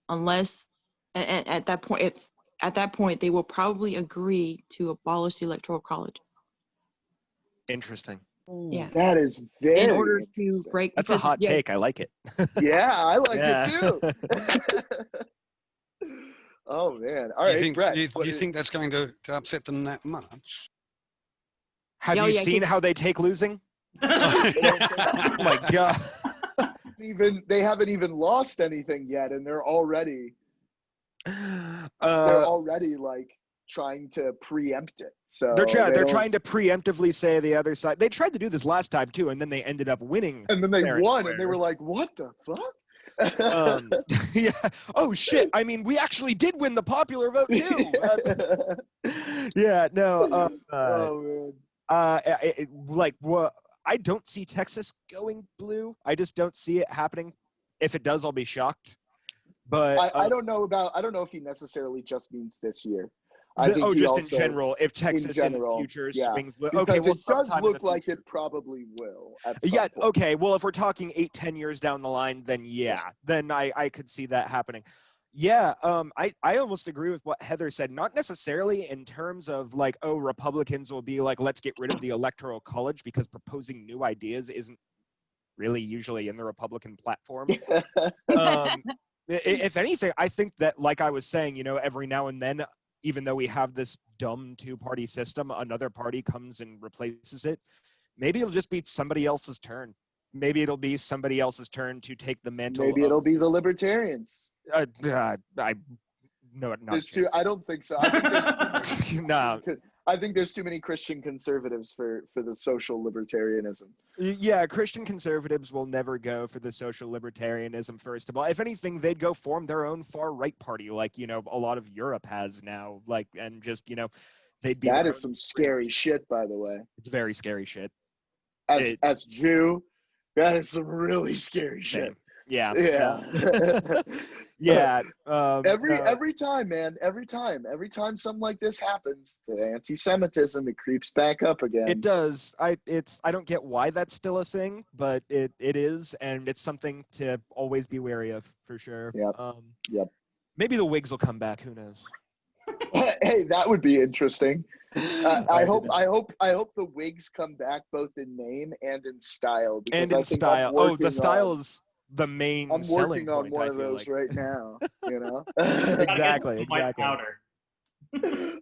unless at that point they will probably agree to abolish the Electoral College. Interesting. Yeah. That is very in order to break. That's a hot take. I like it. Yeah, I like it too. Oh man! All right, Brett. Do you think that's going to upset them that much? Have you seen how they take losing? Oh my God! They haven't even lost anything yet, and they're already like trying to preempt it. So they're trying to preemptively say the other side. They tried to do this last time too, and then they ended up winning. And then they won, and they were like, "What the fuck?" Yeah. Oh shit! I mean, we actually did win the popular vote too. Yeah. No. Oh man. I don't see Texas going blue. I just don't see it happening. If it does, I'll be shocked. But I don't know if he necessarily just means this year. I think just in general, if Texas in the future swings blue. Okay, well, it does look like it probably will. At some point. Okay. Well, if we're talking 8-10 years down the line, then then I could see that happening. Yeah, I almost agree with what Heather said. Not necessarily in terms of like, oh, Republicans will be like, let's get rid of the Electoral College, because proposing new ideas isn't really usually in the Republican platform. If anything, I think that, like I was saying, every now and then, even though we have this dumb two-party system, another party comes and replaces it. Maybe it'll just be somebody else's turn. Maybe it'll be somebody else's turn to take the mantle. Maybe it'll be the Libertarians. No, not there's too. I don't think so. I think there's too many, no. I think there's too many Christian conservatives for the social libertarianism. Yeah, Christian conservatives will never go for the social libertarianism, first of all. If anything, they'd go form their own far-right party, like, a lot of Europe has now, and just, they'd be... That is some scary shit, by the way. It's very scary shit. As Jew, that is some really scary shit. Yeah. Yeah. Every time, man. Every time something like this happens, the anti-Semitism, it creeps back up again. It does. I don't get why that's still a thing, but it is, and it's something to always be wary of, for sure. Yep. Maybe the Whigs will come back. Who knows? Hey, that would be interesting. I hope the Whigs come back both in name and in style. And in style. Oh, the style is the main selling point. I'm working on one of those right now. Exactly.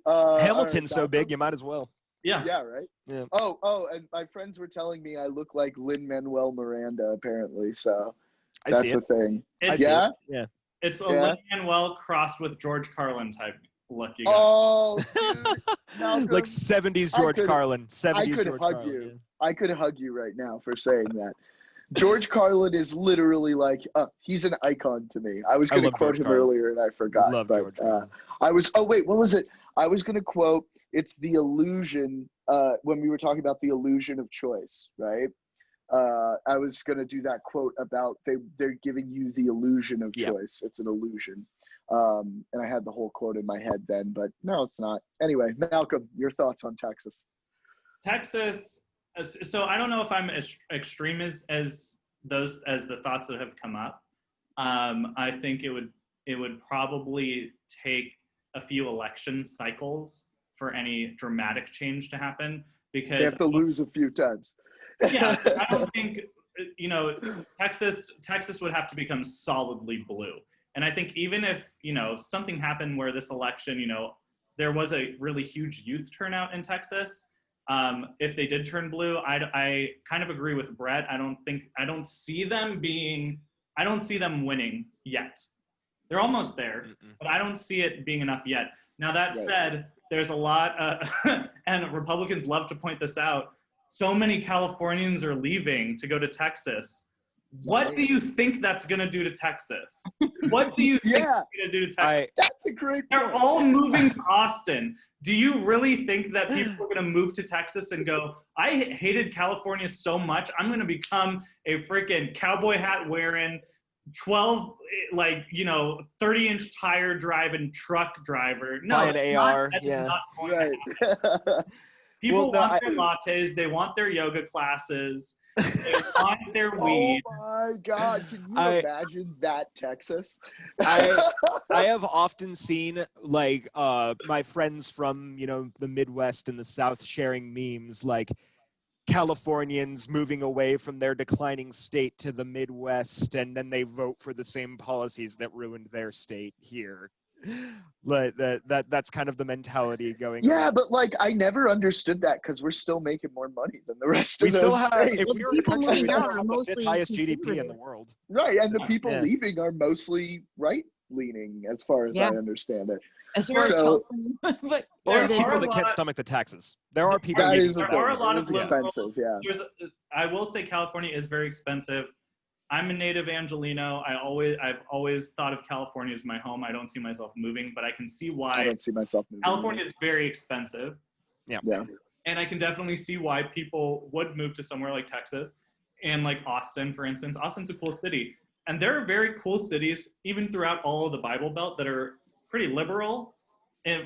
Hamilton's so big, you might as well. Yeah, right? Yeah. Oh, and my friends were telling me I look like Lin-Manuel Miranda, apparently, so that's a thing. Yeah? It's a Lin-Manuel crossed with George Carlin type look you got. Oh, dude. Malcolm, like 70s George Carlin. 70s I could George hug Carlin, you. yeah. I could hug you right now for saying that. George Carlin is literally like, he's an icon to me. I was going to quote him earlier and I forgot. But what was it? I was going to quote, it's the illusion, when we were talking about the illusion of choice, right? I was going to do that quote about they're giving you the illusion of choice. It's an illusion. And I had the whole quote in my head then, but no, it's not. Anyway, Malcolm, your thoughts on Texas? Texas. So I don't know if I'm as extreme as the thoughts that have come up. I think it would probably take a few election cycles for any dramatic change to happen, because they have to lose a few times. Yeah, I don't think Texas would have to become solidly blue. And I think even if something happened where this election, there was a really huge youth turnout in Texas. If they did turn blue, I kind of agree with Brett. I don't see them winning yet. They're almost there, but I don't see it being enough yet. Now that said, there's a lot, and Republicans love to point this out. So many Californians are leaving to go to Texas. What do you think that's going to do to Texas? What do you think it's going to do to Texas? That's a great point. They're all moving to Austin. Do you really think that people are going to move to Texas and go, I hated California so much, I'm going to become a freaking cowboy hat wearing, 30-inch tire driving truck driver? No, buy an AR. Not going to happen. People want their lattes. They want their yoga classes. They want their weed. Oh my God! Can you imagine that, Texas? I have often seen my friends from the Midwest and the South sharing memes like Californians moving away from their declining state to the Midwest, and then they vote for the same policies that ruined their state here. That's kind of the mentality going on. Yeah, but I never understood that, because we're still making more money than the rest of those still have, states. If we were a country, we have the fifth highest GDP in the world. Right, and the people leaving are mostly right-leaning, as far as I understand it. As far as but there's people that can't stomach the taxes. There are people. That is there are a lot of expensive. Yeah. I will say California is very expensive. I'm a native Angelino. I've always thought of California as my home. I don't see myself moving, but I can see why. I don't see myself moving. California is very expensive. Yeah. And I can definitely see why people would move to somewhere like Texas and like Austin, for instance. Austin's a cool city. And there are very cool cities, even throughout all of the Bible Belt, that are pretty liberal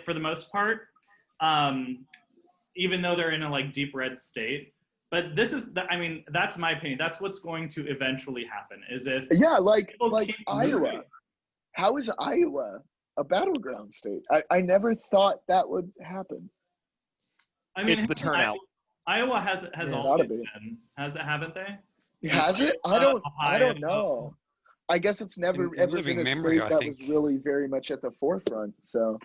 for the most part, even though they're in a deep red state. But that's my opinion. That's what's going to eventually happen. Is if like Iowa. How is Iowa a battleground state? I never thought that would happen. It's the turnout. Iowa has always been. Haven't they? Has it? I don't know. I guess it's never In ever living been a memory, state I that think. was really very much at the forefront. So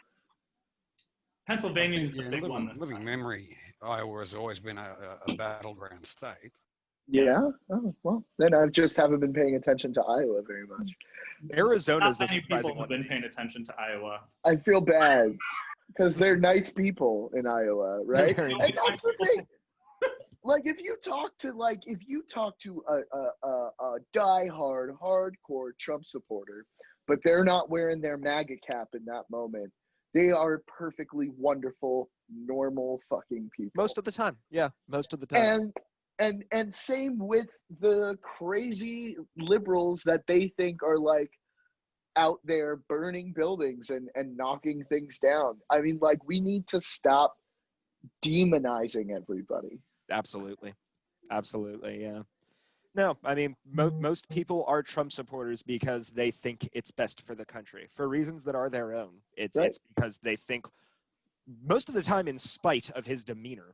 Pennsylvania is the Yeah, big one this living time. memory, Iowa has always been a battleground state. yeah. Oh, well, then I just haven't been paying attention to Iowa very much. Arizona is Not the many people surprising have one. been paying attention to Iowa. I feel bad because they're nice people in Iowa, right? Very And nice. that's the thing. Like if you talk to a diehard, hardcore Trump supporter, but they're not wearing their MAGA cap in that moment, they are perfectly wonderful, normal fucking people. Most of the time, yeah, most of the time. And same with the crazy liberals that they think are like out there burning buildings and knocking things down. I mean, like, we need to stop demonizing everybody. Absolutely, yeah. No, I mean, most people are Trump supporters because they think it's best for the country for reasons that are their own. It's because they think, most of the time, in spite of his demeanor,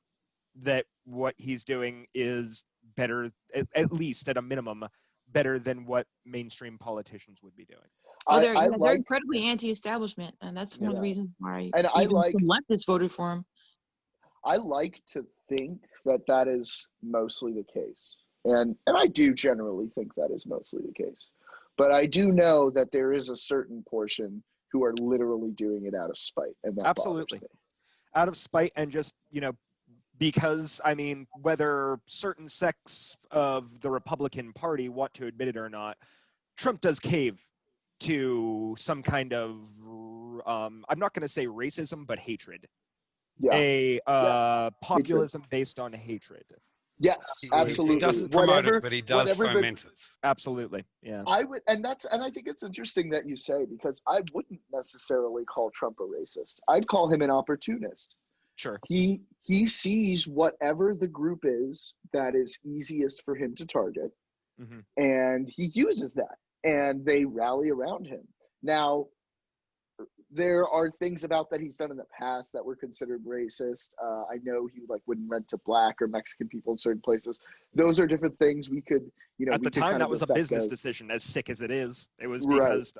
that what he's doing is better, at least at a minimum, better than what mainstream politicians would be doing. Oh, they're incredibly anti-establishment, and that's one of the reasons why some leftists voted for him. I like to think that is mostly the case. And I do generally think that is mostly the case. But I do know that there is a certain portion who are literally doing it out of spite. And that absolutely bothers me. Out of spite, and just, because, I mean, whether certain sects of the Republican Party want to admit it or not, Trump does cave to some kind of, I'm not going to say racism, but hatred. Populism based on hatred. Yes, absolutely. He doesn't promote it, but he does foment it. Absolutely, yeah. I would, and I think it's interesting that you say, because I wouldn't necessarily call Trump a racist. I'd call him an opportunist. Sure. He sees whatever the group is that is easiest for him to target, and he uses that, and they rally around him. Now, there are things about that he's done in the past that were considered racist. I know he wouldn't rent to Black or Mexican people in certain places. Those are different things we could, At the time, that was a business decision. As sick as it is, it was because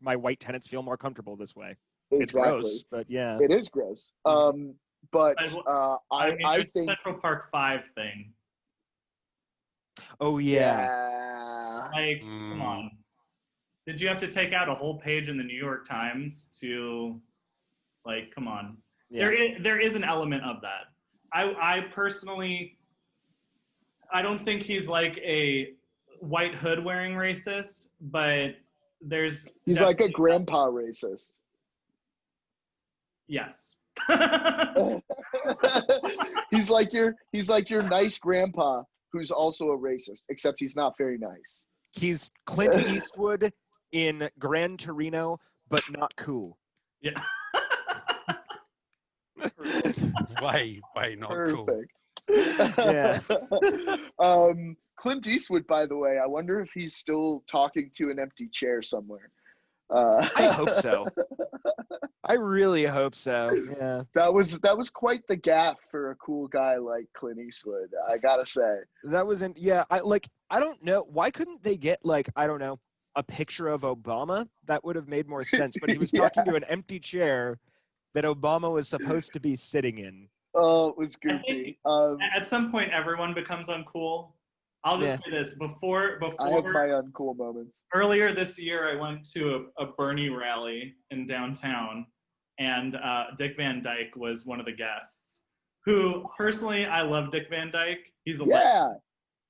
my white tenants feel more comfortable this way. Exactly. It's gross, but yeah, it is gross. But I think Central Park 5 thing. Oh yeah. Come on. Did you have to take out a whole page in the New York Times to, come on? Yeah. There is an element of that. I personally, I don't think he's like a white hood wearing racist, but he's like a grandpa racist. Yes. He's like your nice grandpa who's also a racist, except he's not very nice. He's Clint Eastwood in Gran Torino, but not cool. Yeah. way not Perfect. Cool. Yeah. Clint Eastwood, by the way, I wonder if he's still talking to an empty chair somewhere. I hope so. I really hope so. Yeah. That was quite the gaffe for a cool guy like Clint Eastwood, I gotta say. That wasn't. Yeah. I don't know. Why couldn't they get a picture of Obama? That would have made more sense. But he was talking to an empty chair that Obama was supposed to be sitting in. Oh, it was goofy. At some point, everyone becomes uncool. I'll just say this before. I have my uncool moments. Earlier this year, I went to a Bernie rally in downtown, and Dick Van Dyke was one of the guests. Who personally, I love Dick Van Dyke. He's a legend.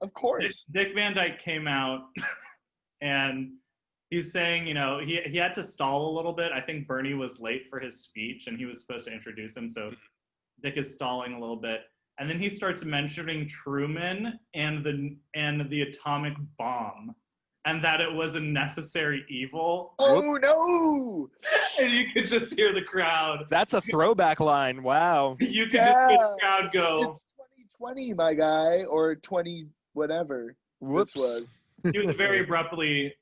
Of course. Dick Van Dyke came out, and he's saying, he had to stall a little bit. I think Bernie was late for his speech, and he was supposed to introduce him, so Dick is stalling a little bit. And then he starts mentioning Truman and the atomic bomb, and that it was a necessary evil. Oh no! And you could just hear the crowd. That's a throwback line. Wow. You could just hear the crowd go. It's 2020, my guy, or 20 whatever. Whoops. This was. He was very abruptly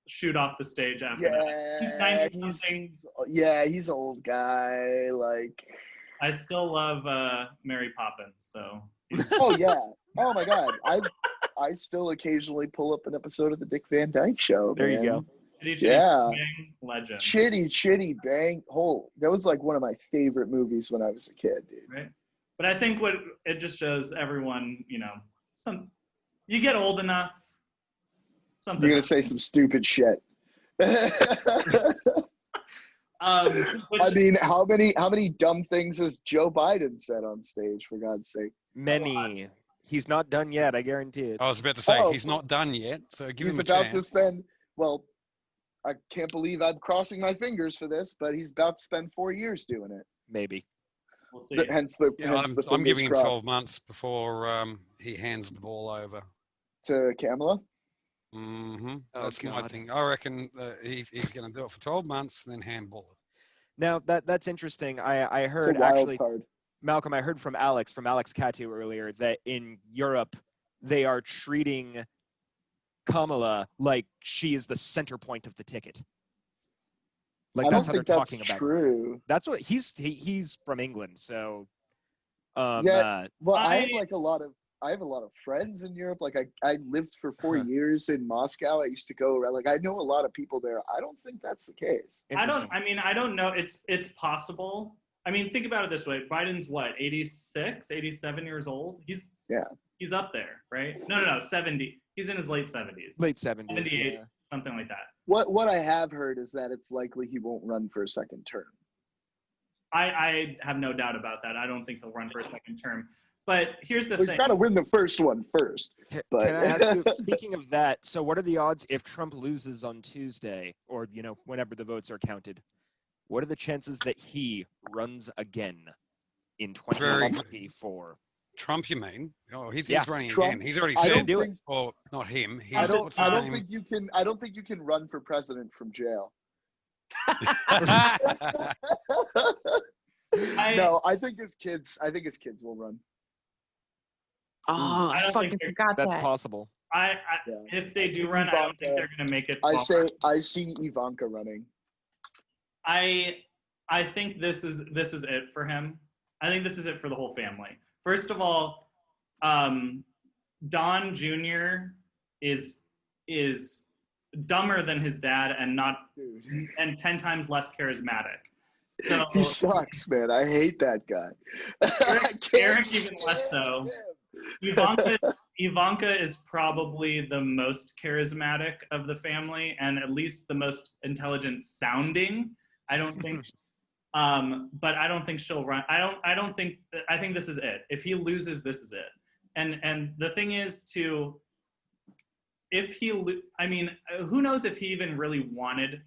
shoot off the stage after that. He's an old guy. I still love Mary Poppins, so. Oh yeah, Oh my God, I still occasionally pull up an episode of the Dick Van Dyke Show. There man. you go. Yeah, legend. Chitty Bang. That was like one of my favorite movies when I was a kid, dude. Right. But I think what it just shows everyone, you get old enough. Something. You're gonna say some stupid shit. I mean, how many dumb things has Joe Biden said on stage, for God's sake? Many. He's not done yet, I guarantee it. I was about to say, he's not done yet, so give him a chance. He's about to spend, well, I can't believe I'm crossing my fingers for this, but he's about to spend 4 years doing it. Maybe. We'll see. I'm giving him 12 months before he hands the ball over. To Kamala? Mm-hmm. That's my thing. I reckon he's going to do it for 12 months and then handball it. Now, that's interesting. I heard actually, Malcolm, I heard from Alex Catu earlier that in Europe, they are treating Kamala like she is the center point of the ticket. Like that's how they're talking about. True. That's what he's from England, so. I have a lot of friends in Europe. Like I lived for 4 years in Moscow. I used to go around. Like I know a lot of people there. I don't think that's the case. I don't know. It's possible. I mean, think about it this way. Biden's what, 86, 87 years old? He's up there, right? No, 70. He's in his late 70s. Late 70s. 78, something like that. What I have heard is that it's likely he won't run for a second term. I have no doubt about that. I don't think he'll run for a second term. But here's the thing. He's got to win the first one first. But. Can I ask you, speaking of that, so what are the odds if Trump loses on Tuesday or, whenever the votes are counted? What are the chances that he runs again in 2024? Trump, you mean? Oh, he's running Trump, again. He's already said. Do it. Or not him. I don't think you can. I don't think you can run for president from jail. No, I think his kids will run. Oh, I fucking forgot that. That's possible. If they do run, I don't think they're going to make it. I see Ivanka running. I think this is it for him. I think this is it for the whole family. First of all, Don Jr. is dumber than his dad and 10 times less charismatic. So he sucks, man. I hate that guy. Eric even less so. Ivanka is probably the most charismatic of the family and at least the most intelligent sounding. I don't think but I don't think she'll run. I think this is it. If he loses, this is it. And the thing is who knows if he even really wanted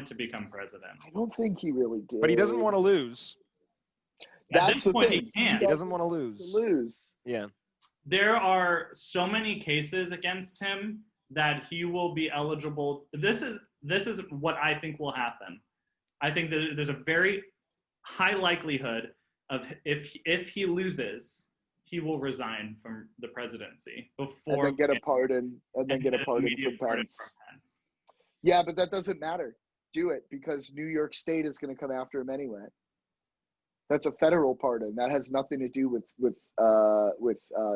to become president. I don't think he really did. But he doesn't want to lose. At this point, he can't. He doesn't want to lose. Yeah. There are so many cases against him that he will be eligible. This is what I think will happen. I think that there's a very high likelihood of if he loses, he will resign from the presidency before and then get a pardon from Pence. Yeah, but that doesn't matter. Do it because New York State is going to come after him anyway. That's a federal pardon. That has nothing to do with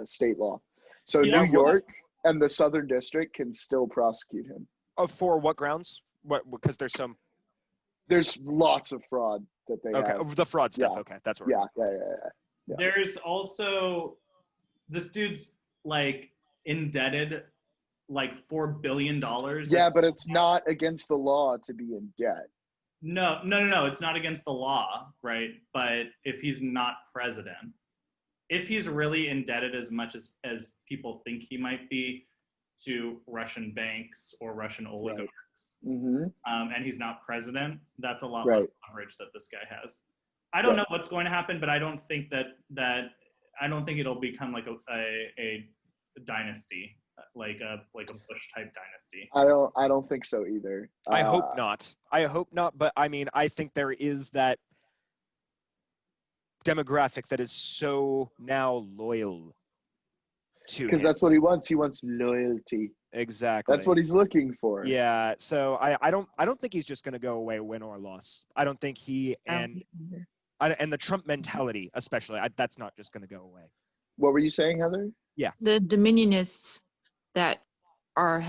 state law. So New York and the Southern District can still prosecute him. For what grounds? Because there's lots of fraud that they have. Okay, the fraud stuff. Yeah. Okay, that's right. Yeah. There's also this dude's like indebted like $4 billion. Yeah, but it's not against the law to be in debt. No, it's not against the law, right? But if he's not president, if he's really indebted as much as people think he might be to Russian banks or Russision oligarchs, and he's not president, that's a lot less leverage that this guy has. I don't know what's going to happen, but I don't think I don't think it'll become like a dynasty, like a Bush type dynasty. I don't think so either. I hope not. But I mean, I think there is that demographic that is so now loyal to him. Because that's what he wants. He wants loyalty. Exactly. That's what he's looking for. Yeah. So I don't think he's just going to go away, win or loss. I don't think he and the Trump mentality, especially, that's not just going to go away. What were you saying, Heather? Yeah. The Dominionists that are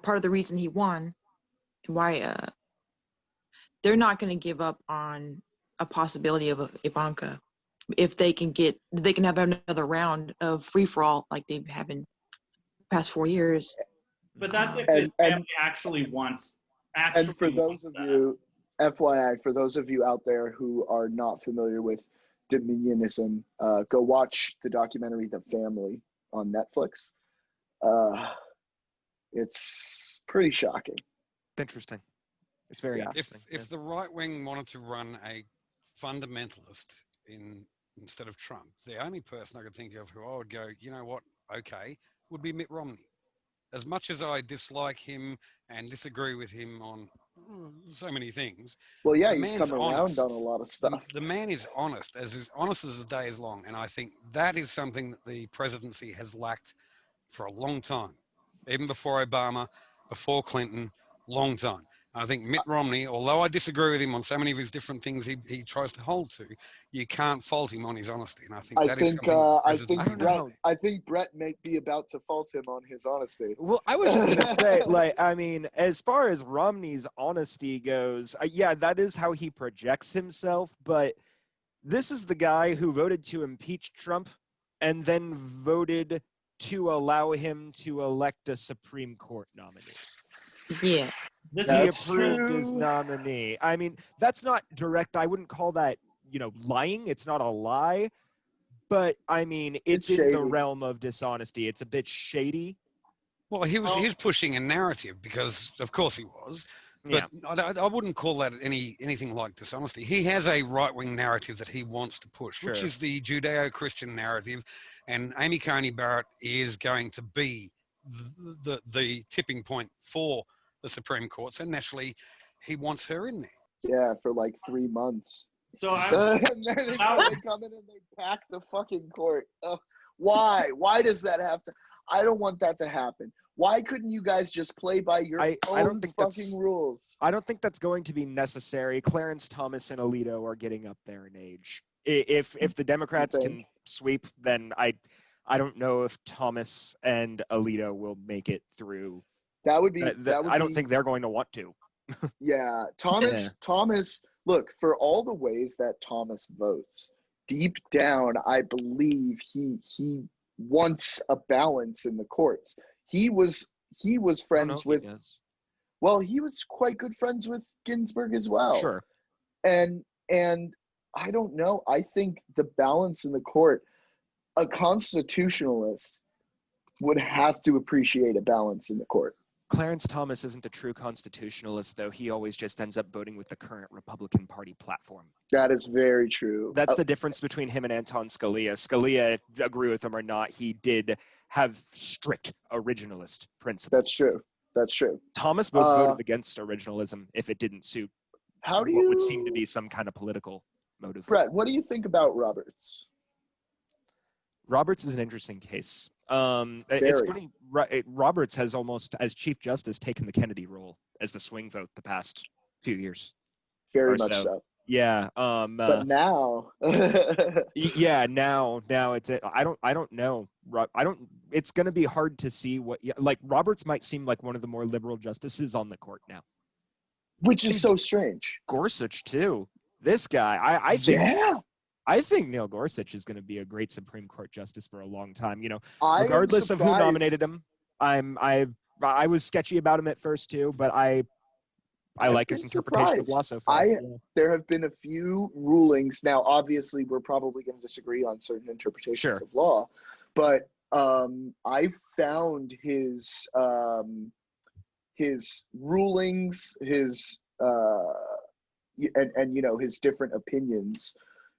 part of the reason he won, and why they're not going to give up on a possibility of Ivanka if they can have another round of free for all like they've had in the past 4 years. But that's if his family actually wants. And for those of you, FYI, for those of you out there who are not familiar with Dominionism, go watch the documentary The Family on Netflix. It's pretty shocking. Interesting. It's very interesting. If the right wing wanted to run a fundamentalist instead of Trump, the only person I could think of who I would go, you know what, okay, would be Mitt Romney. As much as I dislike him and disagree with him on so many things. Well, yeah, he's come around on a lot of stuff. The man is honest as the day is long. And I think that is something that the presidency has lacked for a long time. Even before Obama, before Clinton, long time. I think Mitt Romney, although I disagree with him on so many of his different things he tries to hold to, you can't fault him on his honesty. And I think Brett may be about to fault him on his honesty. Well, I was just going to say, I mean, as far as Romney's honesty goes, yeah, that is how he projects himself. But this is the guy who voted to impeach Trump and then voted to allow him to elect a Supreme Court nominee. Yeah. He approved his nominee. I mean, that's not direct. I wouldn't call that, lying. It's not a lie. But, I mean, it's in the realm of dishonesty. It's a bit shady. Well, he was pushing a narrative because, of course, he was. But yeah. I wouldn't call that anything like dishonesty. He has a right-wing narrative that he wants to push, which is the Judeo-Christian narrative. And Amy Coney Barrett is going to be the tipping point for the Supreme Court. So naturally, he wants her in there. Yeah, for like 3 months. So and then they come in and they pack the fucking court. Why? Why does that have to? I don't want that to happen. Why couldn't you guys just play by your own fucking rules? I don't think that's going to be necessary. Clarence Thomas and Alito are getting up there in age. If the Democrats can sweep, then I don't know if Thomas and Alito will make it through. That would be. I don't think they're going to want to. Yeah, Thomas. Look, for all the ways that Thomas votes, deep down, I believe he wants a balance in the courts. He was friends with. Well, he was quite good friends with Ginsburg as well. Sure. And I don't know. I think the balance in the court, a constitutionalist would have to appreciate a balance in the court. Clarence Thomas isn't a true constitutionalist, though. He always just ends up voting with the current Republican Party platform. That is very true. That's the difference between him and Anton Scalia. Scalia, agree with him or not, he did have strict originalist principles. That's true. Thomas voted against originalism if it didn't suit what would seem to be some kind of political motive. Brett, what do you think about Roberts? Roberts is an interesting case. It's funny. Roberts has almost, as Chief Justice, taken the Kennedy role as the swing vote the past few years. Very much so. Yeah. But now. Yeah. Now it's it. I don't know. It's going to be hard to see what. Like Roberts might seem like one of the more liberal justices on the court now. Which is so strange. Gorsuch too. This guy. I think Neil Gorsuch is going to be a great Supreme Court justice for a long time. Regardless of who nominated him, I was sketchy about him at first too, but I like his interpretation of law so far. There have been a few rulings. Now, obviously, we're probably going to disagree on certain interpretations of law, but I found his rulings, his his different opinions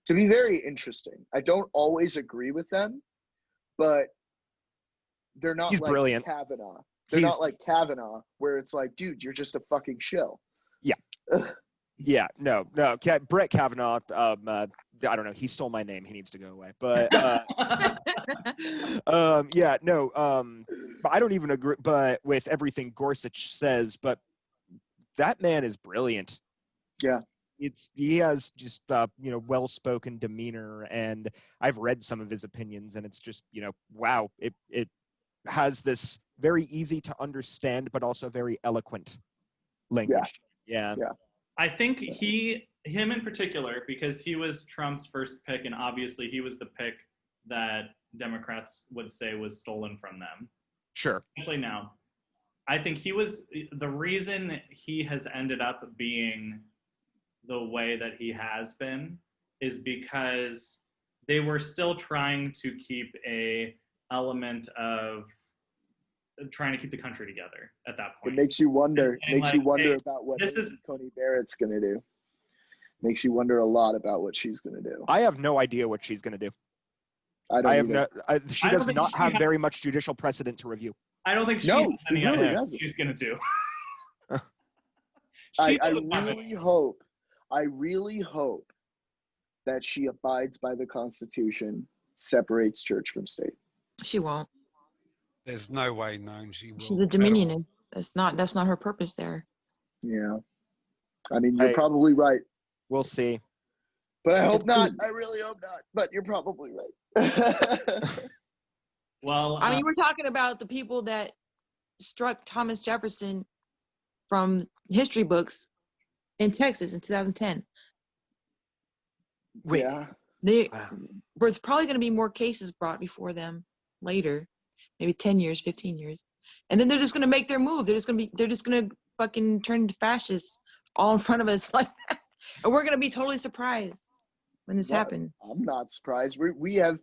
to be very interesting. I don't always agree with them, but they're not like brilliant. Kavanaugh. They're not like Kavanaugh, where it's like, dude, you're just a fucking shill. Yeah. Yeah, no. Brett Kavanaugh, I don't know. He stole my name. He needs to go away. But, yeah, no. But I don't even agree with everything Gorsuch says, but that man is brilliant. Yeah. he has just well-spoken demeanor, and I've read some of his opinions, and it's just wow, it has this very easy to understand but also very eloquent language. Yeah. I think him in particular, because he was Trump's first pick, and obviously he was the pick that Democrats would say was stolen from them. Sure. Especially now. I think he was the reason he has ended up being the way that he has been is because they were still trying to keep a element of trying to keep the country together at that point. It makes you wonder. Hey, about what Coney Barrett's going to do. Makes you wonder a lot about what she's going to do. I have no idea what she's going to do. She does not have very much judicial precedent to review. I don't think she has any idea what she's going to do. I really hope that she abides by the Constitution, separates church from state. She won't. There's no way known she will. She's a Dominion. That's not her purpose there. Yeah. I mean, you're probably right. We'll see. But I hope not. I really hope not. But you're probably right. Well, I mean, we're talking about the people that struck Thomas Jefferson from history books in Texas in 2010. Wait. Yeah. There's probably going to be more cases brought before them later, maybe 10 years, 15 years. And then they're just going to make their move. They're just going to fucking turn into fascists all in front of us like that. And we're going to be totally surprised when this happens. I'm not surprised. We have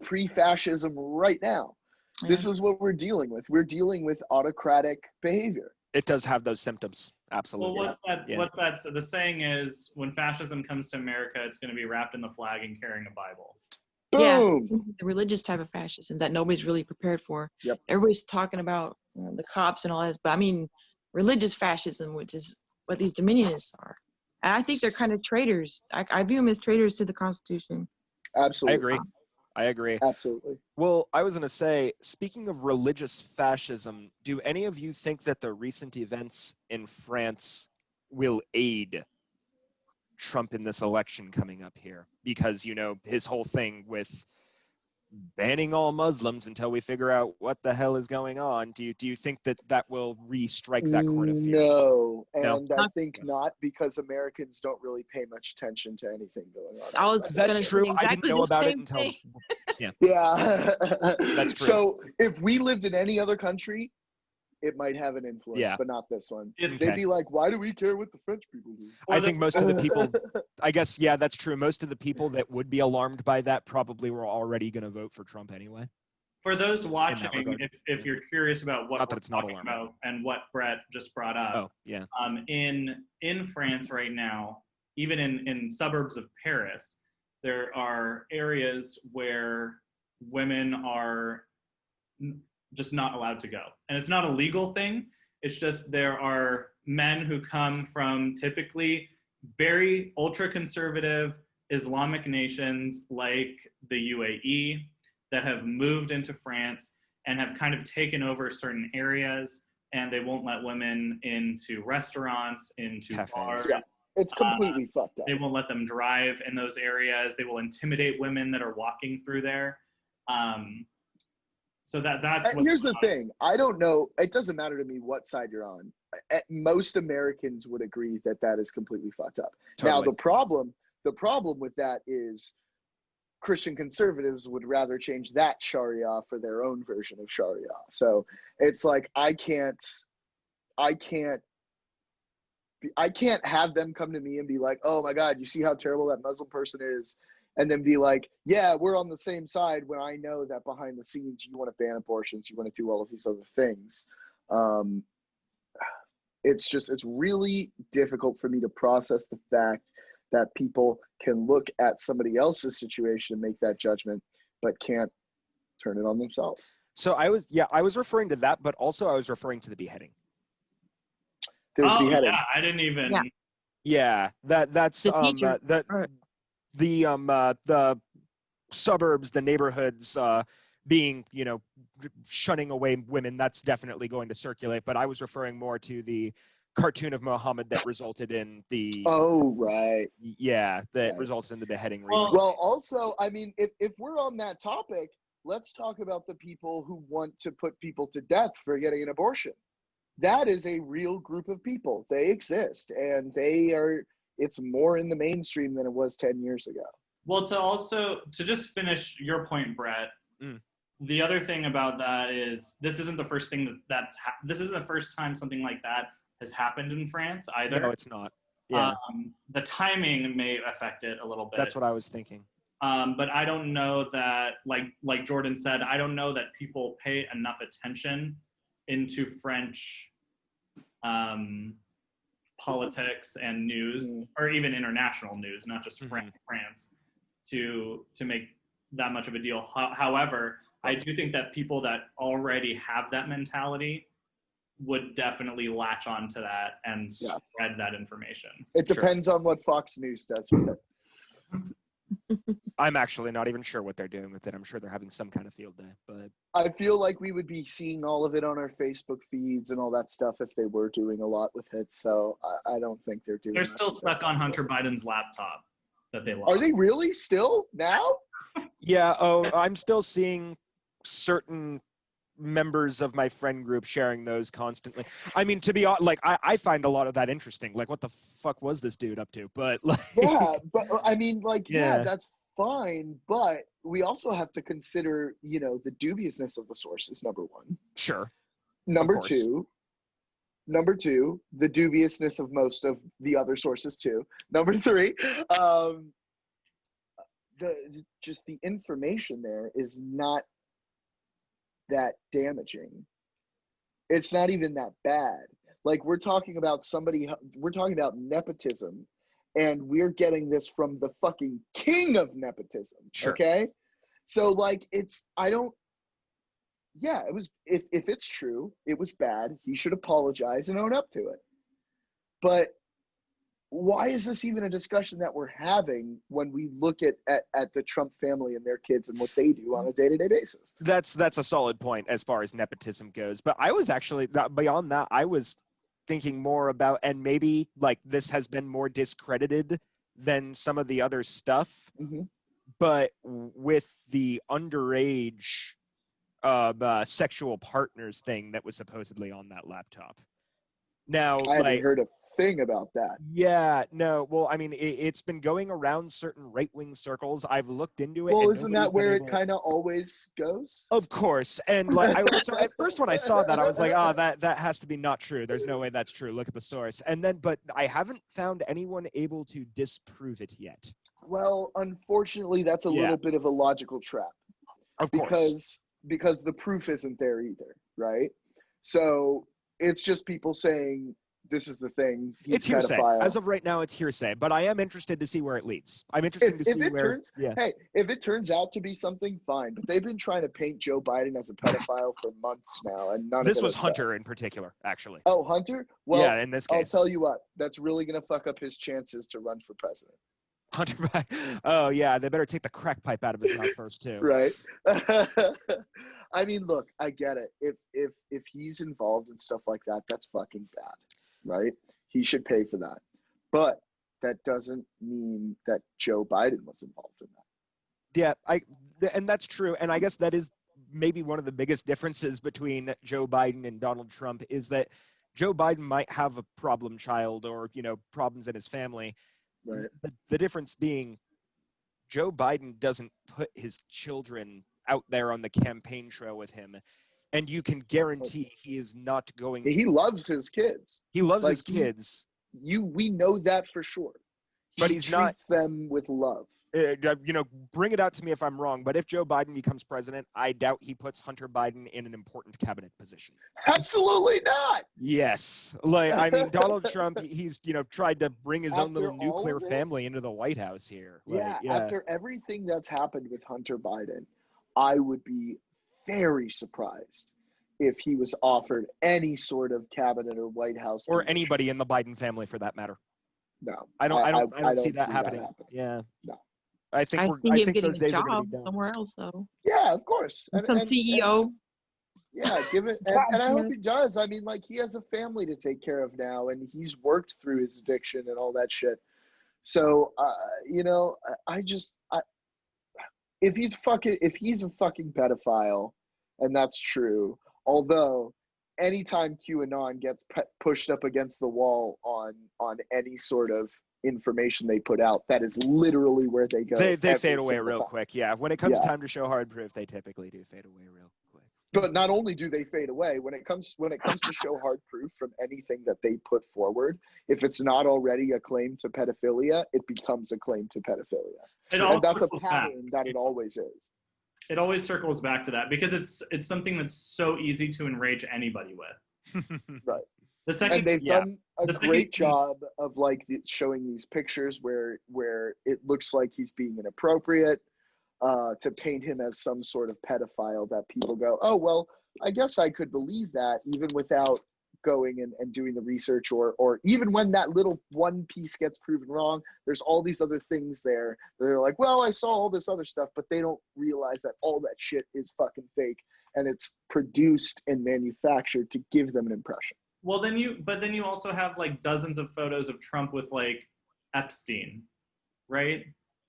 pre-fascism right now. Yeah. This is what we're dealing with. We're dealing with autocratic behavior. It does have those symptoms. Absolutely. Well, what's that? So the saying is, when fascism comes to America, it's going to be wrapped in the flag and carrying a Bible. Boom. Yeah, the religious type of fascism that nobody's really prepared for. Yep. Everybody's talking about the cops and all that, but I mean, religious fascism, which is what these Dominionists are. And I think they're kind of traitors. I view them as traitors to the Constitution. Absolutely. I agree. Absolutely. Well, I was going to say, speaking of religious fascism, do any of you think that the recent events in France will aid Trump in this election coming up here? Because, his whole thing with banning all Muslims until we figure out what the hell is going on. Do you think that will re-strike that chord of fear? No, and I think not, because Americans don't really pay much attention to anything going on. That's true. I didn't know about it until yeah. That's true. So if we lived in any other country, it might have an influence, but not this one. They'd be like, why do we care what the French people do? I think most of the people, I guess, that's true. Most of the people that would be alarmed by that probably were already going to vote for Trump anyway. For those watching, if you're curious about what we're talking alarming about and what Brett just brought up, in France right now, even in suburbs of Paris, there are areas where women are just not allowed to go. And it's not a legal thing. It's just there are men who come from typically very ultra-conservative Islamic nations like the UAE that have moved into France and have kind of taken over certain areas, and they won't let women into restaurants, into bars. Yeah, it's completely fucked up. They won't let them drive in those areas. They will intimidate women that are walking through there. So that's what. Here's the thing. I don't know. It doesn't matter to me what side you're on. Most Americans would agree that is completely fucked up. Totally. Now, the problem with that is Christian conservatives would rather change that Sharia for their own version of Sharia. So it's like, I can't have them come to me and be like, oh my God, you see how terrible that Muslim person is? And then be like, yeah, we're on the same side, when I know that behind the scenes you want to ban abortions, you want to do all of these other things. It's really difficult for me to process the fact that people can look at somebody else's situation and make that judgment, but can't turn it on themselves. So I was referring to that, but also I was referring to the beheading. There's beheading. Yeah, I didn't even. Yeah, that's the suburbs, the neighborhoods being, shunning away women, that's definitely going to circulate. But I was referring more to the cartoon of Muhammad that resulted in the resulted in the beheading recently. Well, also, I mean, if we're on that topic, let's talk about the people who want to put people to death for getting an abortion. That is a real group of people. They exist, and it's more in the mainstream than it was 10 years ago. Well, to just finish your point, Brett, the other thing about that is this isn't the first thing this isn't the first time something like that has happened in France either. No, it's not. Yeah. The timing may affect it a little bit. That's what I was thinking. But I don't know that, like Jourdan said, I don't know that people pay enough attention into French politics and news, or even international news, not just France, to make that much of a deal. However, I do think that people that already have that mentality would definitely latch on to that and spread that information. It depends on what Fox News does with it. I'm actually not even sure what they're doing with it. I'm sure they're having some kind of field day, but I feel like we would be seeing all of it on our Facebook feeds and all that stuff if they were doing a lot with it. So I don't think they're doing. They're still stuck on Hunter Biden's laptop that they lost. Are they really still now? Yeah. Oh, I'm still seeing certain members of my friend group sharing those constantly. I mean, to be honest, like I find a lot of that interesting. Like, what the fuck was this dude up to? But like, yeah, but I mean, like, that's fine. But we also have to consider, the dubiousness of the sources. Number one. Sure. Number two, the dubiousness of most of the other sources too. Number three, the information there is not that damaging. It's not even that bad. Like, we're talking about nepotism, and we're getting this from the fucking king of nepotism. Sure. Okay? So, like, it was, if it's true, it was bad. He should apologize and own up to it. But why is this even a discussion that we're having when we look at the Trump family and their kids and what they do on a day-to-day basis? That's a solid point as far as nepotism goes. But I was actually, beyond that, I was thinking more about, and maybe like this has been more discredited than some of the other stuff, but with the underage sexual partners thing that was supposedly on that laptop. Now, I haven't heard a thing about that. Yeah, no. Well, I mean, it's been going around certain right-wing circles. I've looked into it. Well, isn't that where it kind of always goes? Of course. And like, so at first when I saw that, I was like, that has to be not true. There's no way that's true. Look at the source. And then, but I haven't found anyone able to disprove it yet. Well, unfortunately, that's a little bit of a logical trap. Of course. Because the proof isn't there either, right? So it's just people saying, this is the thing. It's hearsay. As of right now, it's hearsay. But I am interested to see where it leads. I'm interested to see where. Hey, if it turns out to be something, fine. But they've been trying to paint Joe Biden as a pedophile for months now, and none of this was Hunter in particular, actually. Oh, Hunter? Well, yeah, in this case. I'll tell you what. That's really going to fuck up his chances to run for president. Hunter. Oh yeah, they better take the crack pipe out of his mouth first too. Right. I mean, look, I get it. If he's involved in stuff like that, that's fucking bad. Right? He should pay for that. But that doesn't mean that Joe Biden was involved in that. Yeah, and that's true. And I guess that is maybe one of the biggest differences between Joe Biden and Donald Trump is that Joe Biden might have a problem child or, problems in his family. Right. The difference being Joe Biden doesn't put his children out there on the campaign trail with him. And you can guarantee he is not going to. He loves his kids. He loves his kids. We know that for sure. But he he's treats them with love. Bring it out to me if I'm wrong. But if Joe Biden becomes president, I doubt he puts Hunter Biden in an important cabinet position. Absolutely not. Yes. Like, I mean, Donald Trump, he's, tried to bring his own little nuclear family into the White House here. After everything that's happened with Hunter Biden, I would be very surprised if he was offered any sort of cabinet or White House or position. Anybody in the Biden family for that matter. No, I don't see that happening. Yeah, no. I think he'd those days are going to be done somewhere else though. Yeah, of course. Some CEO. Yeah, give it, and I hope he does. I mean, like, he has a family to take care of now, and he's worked through his addiction and all that shit. So, you know, if he's a fucking pedophile, and that's true, although anytime QAnon gets pushed up against the wall on any sort of information they put out, that is literally where they go. They fade away real quick. Yeah, when it comes time to show hard proof, they typically do fade away real quick. But not only do they fade away, when it comes to show hard proof from anything that they put forward, if it's not already a claim to pedophilia, it becomes a claim to pedophilia. And that's a pattern that it always is. It always circles back to that because it's something that's so easy to enrage anybody with. Right. And they've done a great job of like showing these pictures where it looks like he's being inappropriate, to paint him as some sort of pedophile that people go, oh, well, I guess I could believe that even without going and doing the research, or even when that little one piece gets proven wrong, there's all these other things there. They're like, well, I saw all this other stuff, but they don't realize that all that shit is fucking fake and it's produced and manufactured to give them an impression. Well, then you also have like dozens of photos of Trump with like Epstein, right?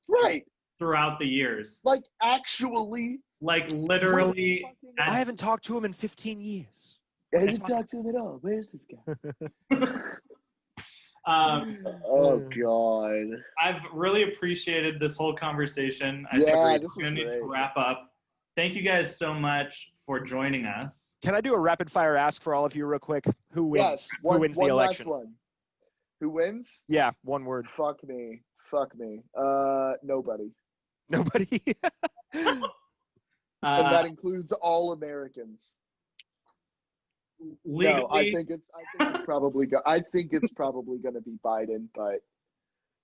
Right. Throughout the years. Like actually. Like literally. I haven't talked to him in 15 years. I haven't talked to him at all. Where's this guy? Oh God. I've really appreciated this whole conversation. I think we're going to need to wrap up. Thank you guys so much for joining us. Can I do a rapid fire ask for all of you real quick? Who wins? Yes, Who wins the election? Last one. Who wins? Yeah, one word. Fuck me. Nobody. Nobody. And that includes all Americans. Legally, no, I think it's probably going to be Biden, but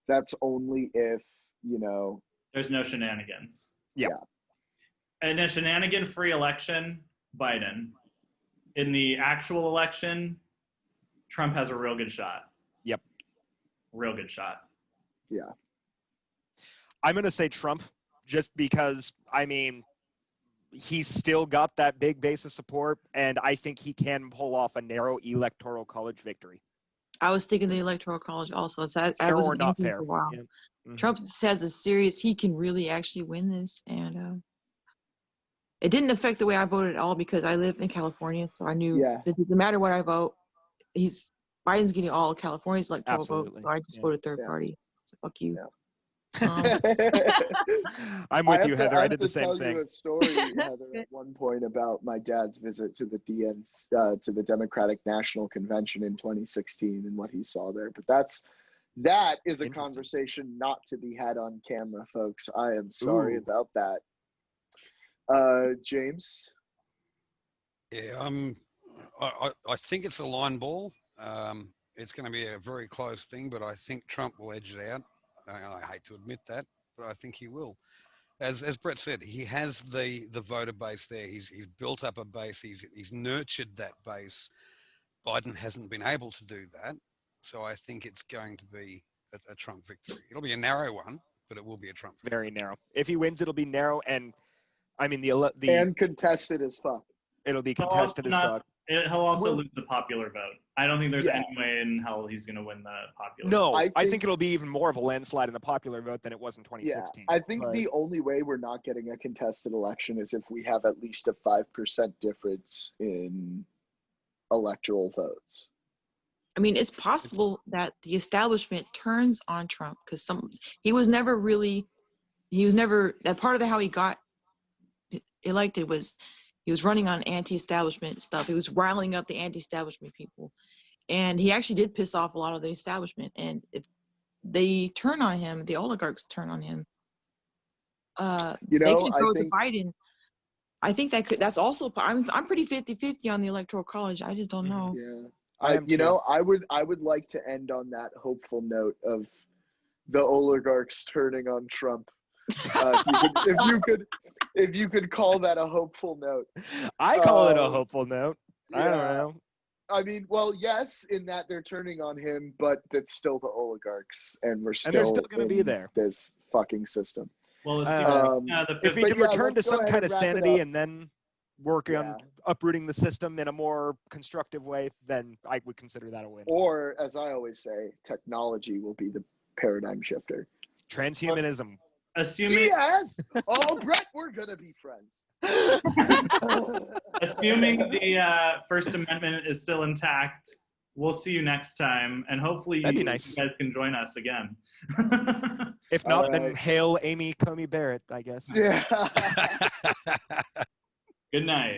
that's only if, you know, there's no shenanigans. Yeah. In a shenanigan-free election, Biden. In the actual election, Trump has a real good shot. Yep. Real good shot. Yeah. I'm going to say Trump just because, I mean, he's still got that big base of support, and I think he can pull off a narrow Electoral College victory. I was thinking the Electoral College also. So I fair was or not fair. For a while. Yeah. Mm-hmm. Trump has a serious, he can really actually win this, and it didn't affect the way I voted at all because I live in California, so I knew it doesn't matter what I vote. Biden's getting all of California's electoral vote, so I just voted third party. So fuck you. Yeah. I'm with you, Heather. I did the same thing. I have to tell you a story, Heather, at one point about my dad's visit to the to the Democratic National Convention in 2016 and what he saw there. But that is a conversation not to be had on camera, folks. I am sorry about that. James? Yeah, I think it's a line ball. It's going to be a very close thing, but I think Trump will edge it out. I hate to admit that, but I think he will. As Brett said, he has the voter base there. He's built up a base. He's nurtured that base. Biden hasn't been able to do that, so I think it's going to be a Trump victory. It'll be a narrow one, but it will be a Trump victory. Very narrow. If he wins, it'll be narrow, and I mean and contested as fuck. It'll be contested as fuck. He'll also lose the popular vote. I don't think there's any way in hell he's going to win the popular vote. No, I think it'll be even more of a landslide in the popular vote than it was in 2016. Yeah, I think the only way we're not getting a contested election is if we have at least a 5% difference in electoral votes. I mean, it's possible that the establishment turns on Trump because that part of how he got elected was he was running on anti-establishment stuff. He was riling up the anti-establishment people. And he actually did piss off a lot of the establishment. And if they turn on him, the oligarchs turn on him, they can throw to Biden. I think that's also, I'm pretty 50-50 on the Electoral College. I just don't know. Yeah. I would like to end on that hopeful note of the oligarchs turning on Trump. If you could call that a hopeful note. I call it a hopeful note. I don't know. I mean, well, yes, in that they're turning on him, but it's still the oligarchs, and they're still going to be there. This fucking system. Well, if we can return to some kind of sanity, and then work on uprooting the system in a more constructive way, then I would consider that a win. Or, as I always say, technology will be the paradigm shifter. Transhumanism. Assuming yes. Oh, Brett, we're gonna be friends. assuming the First Amendment is still intact, we'll see you next time, and hopefully you nice. guys can join us again. If not, then hail Amy Coney Barrett, I guess. Yeah. Good night.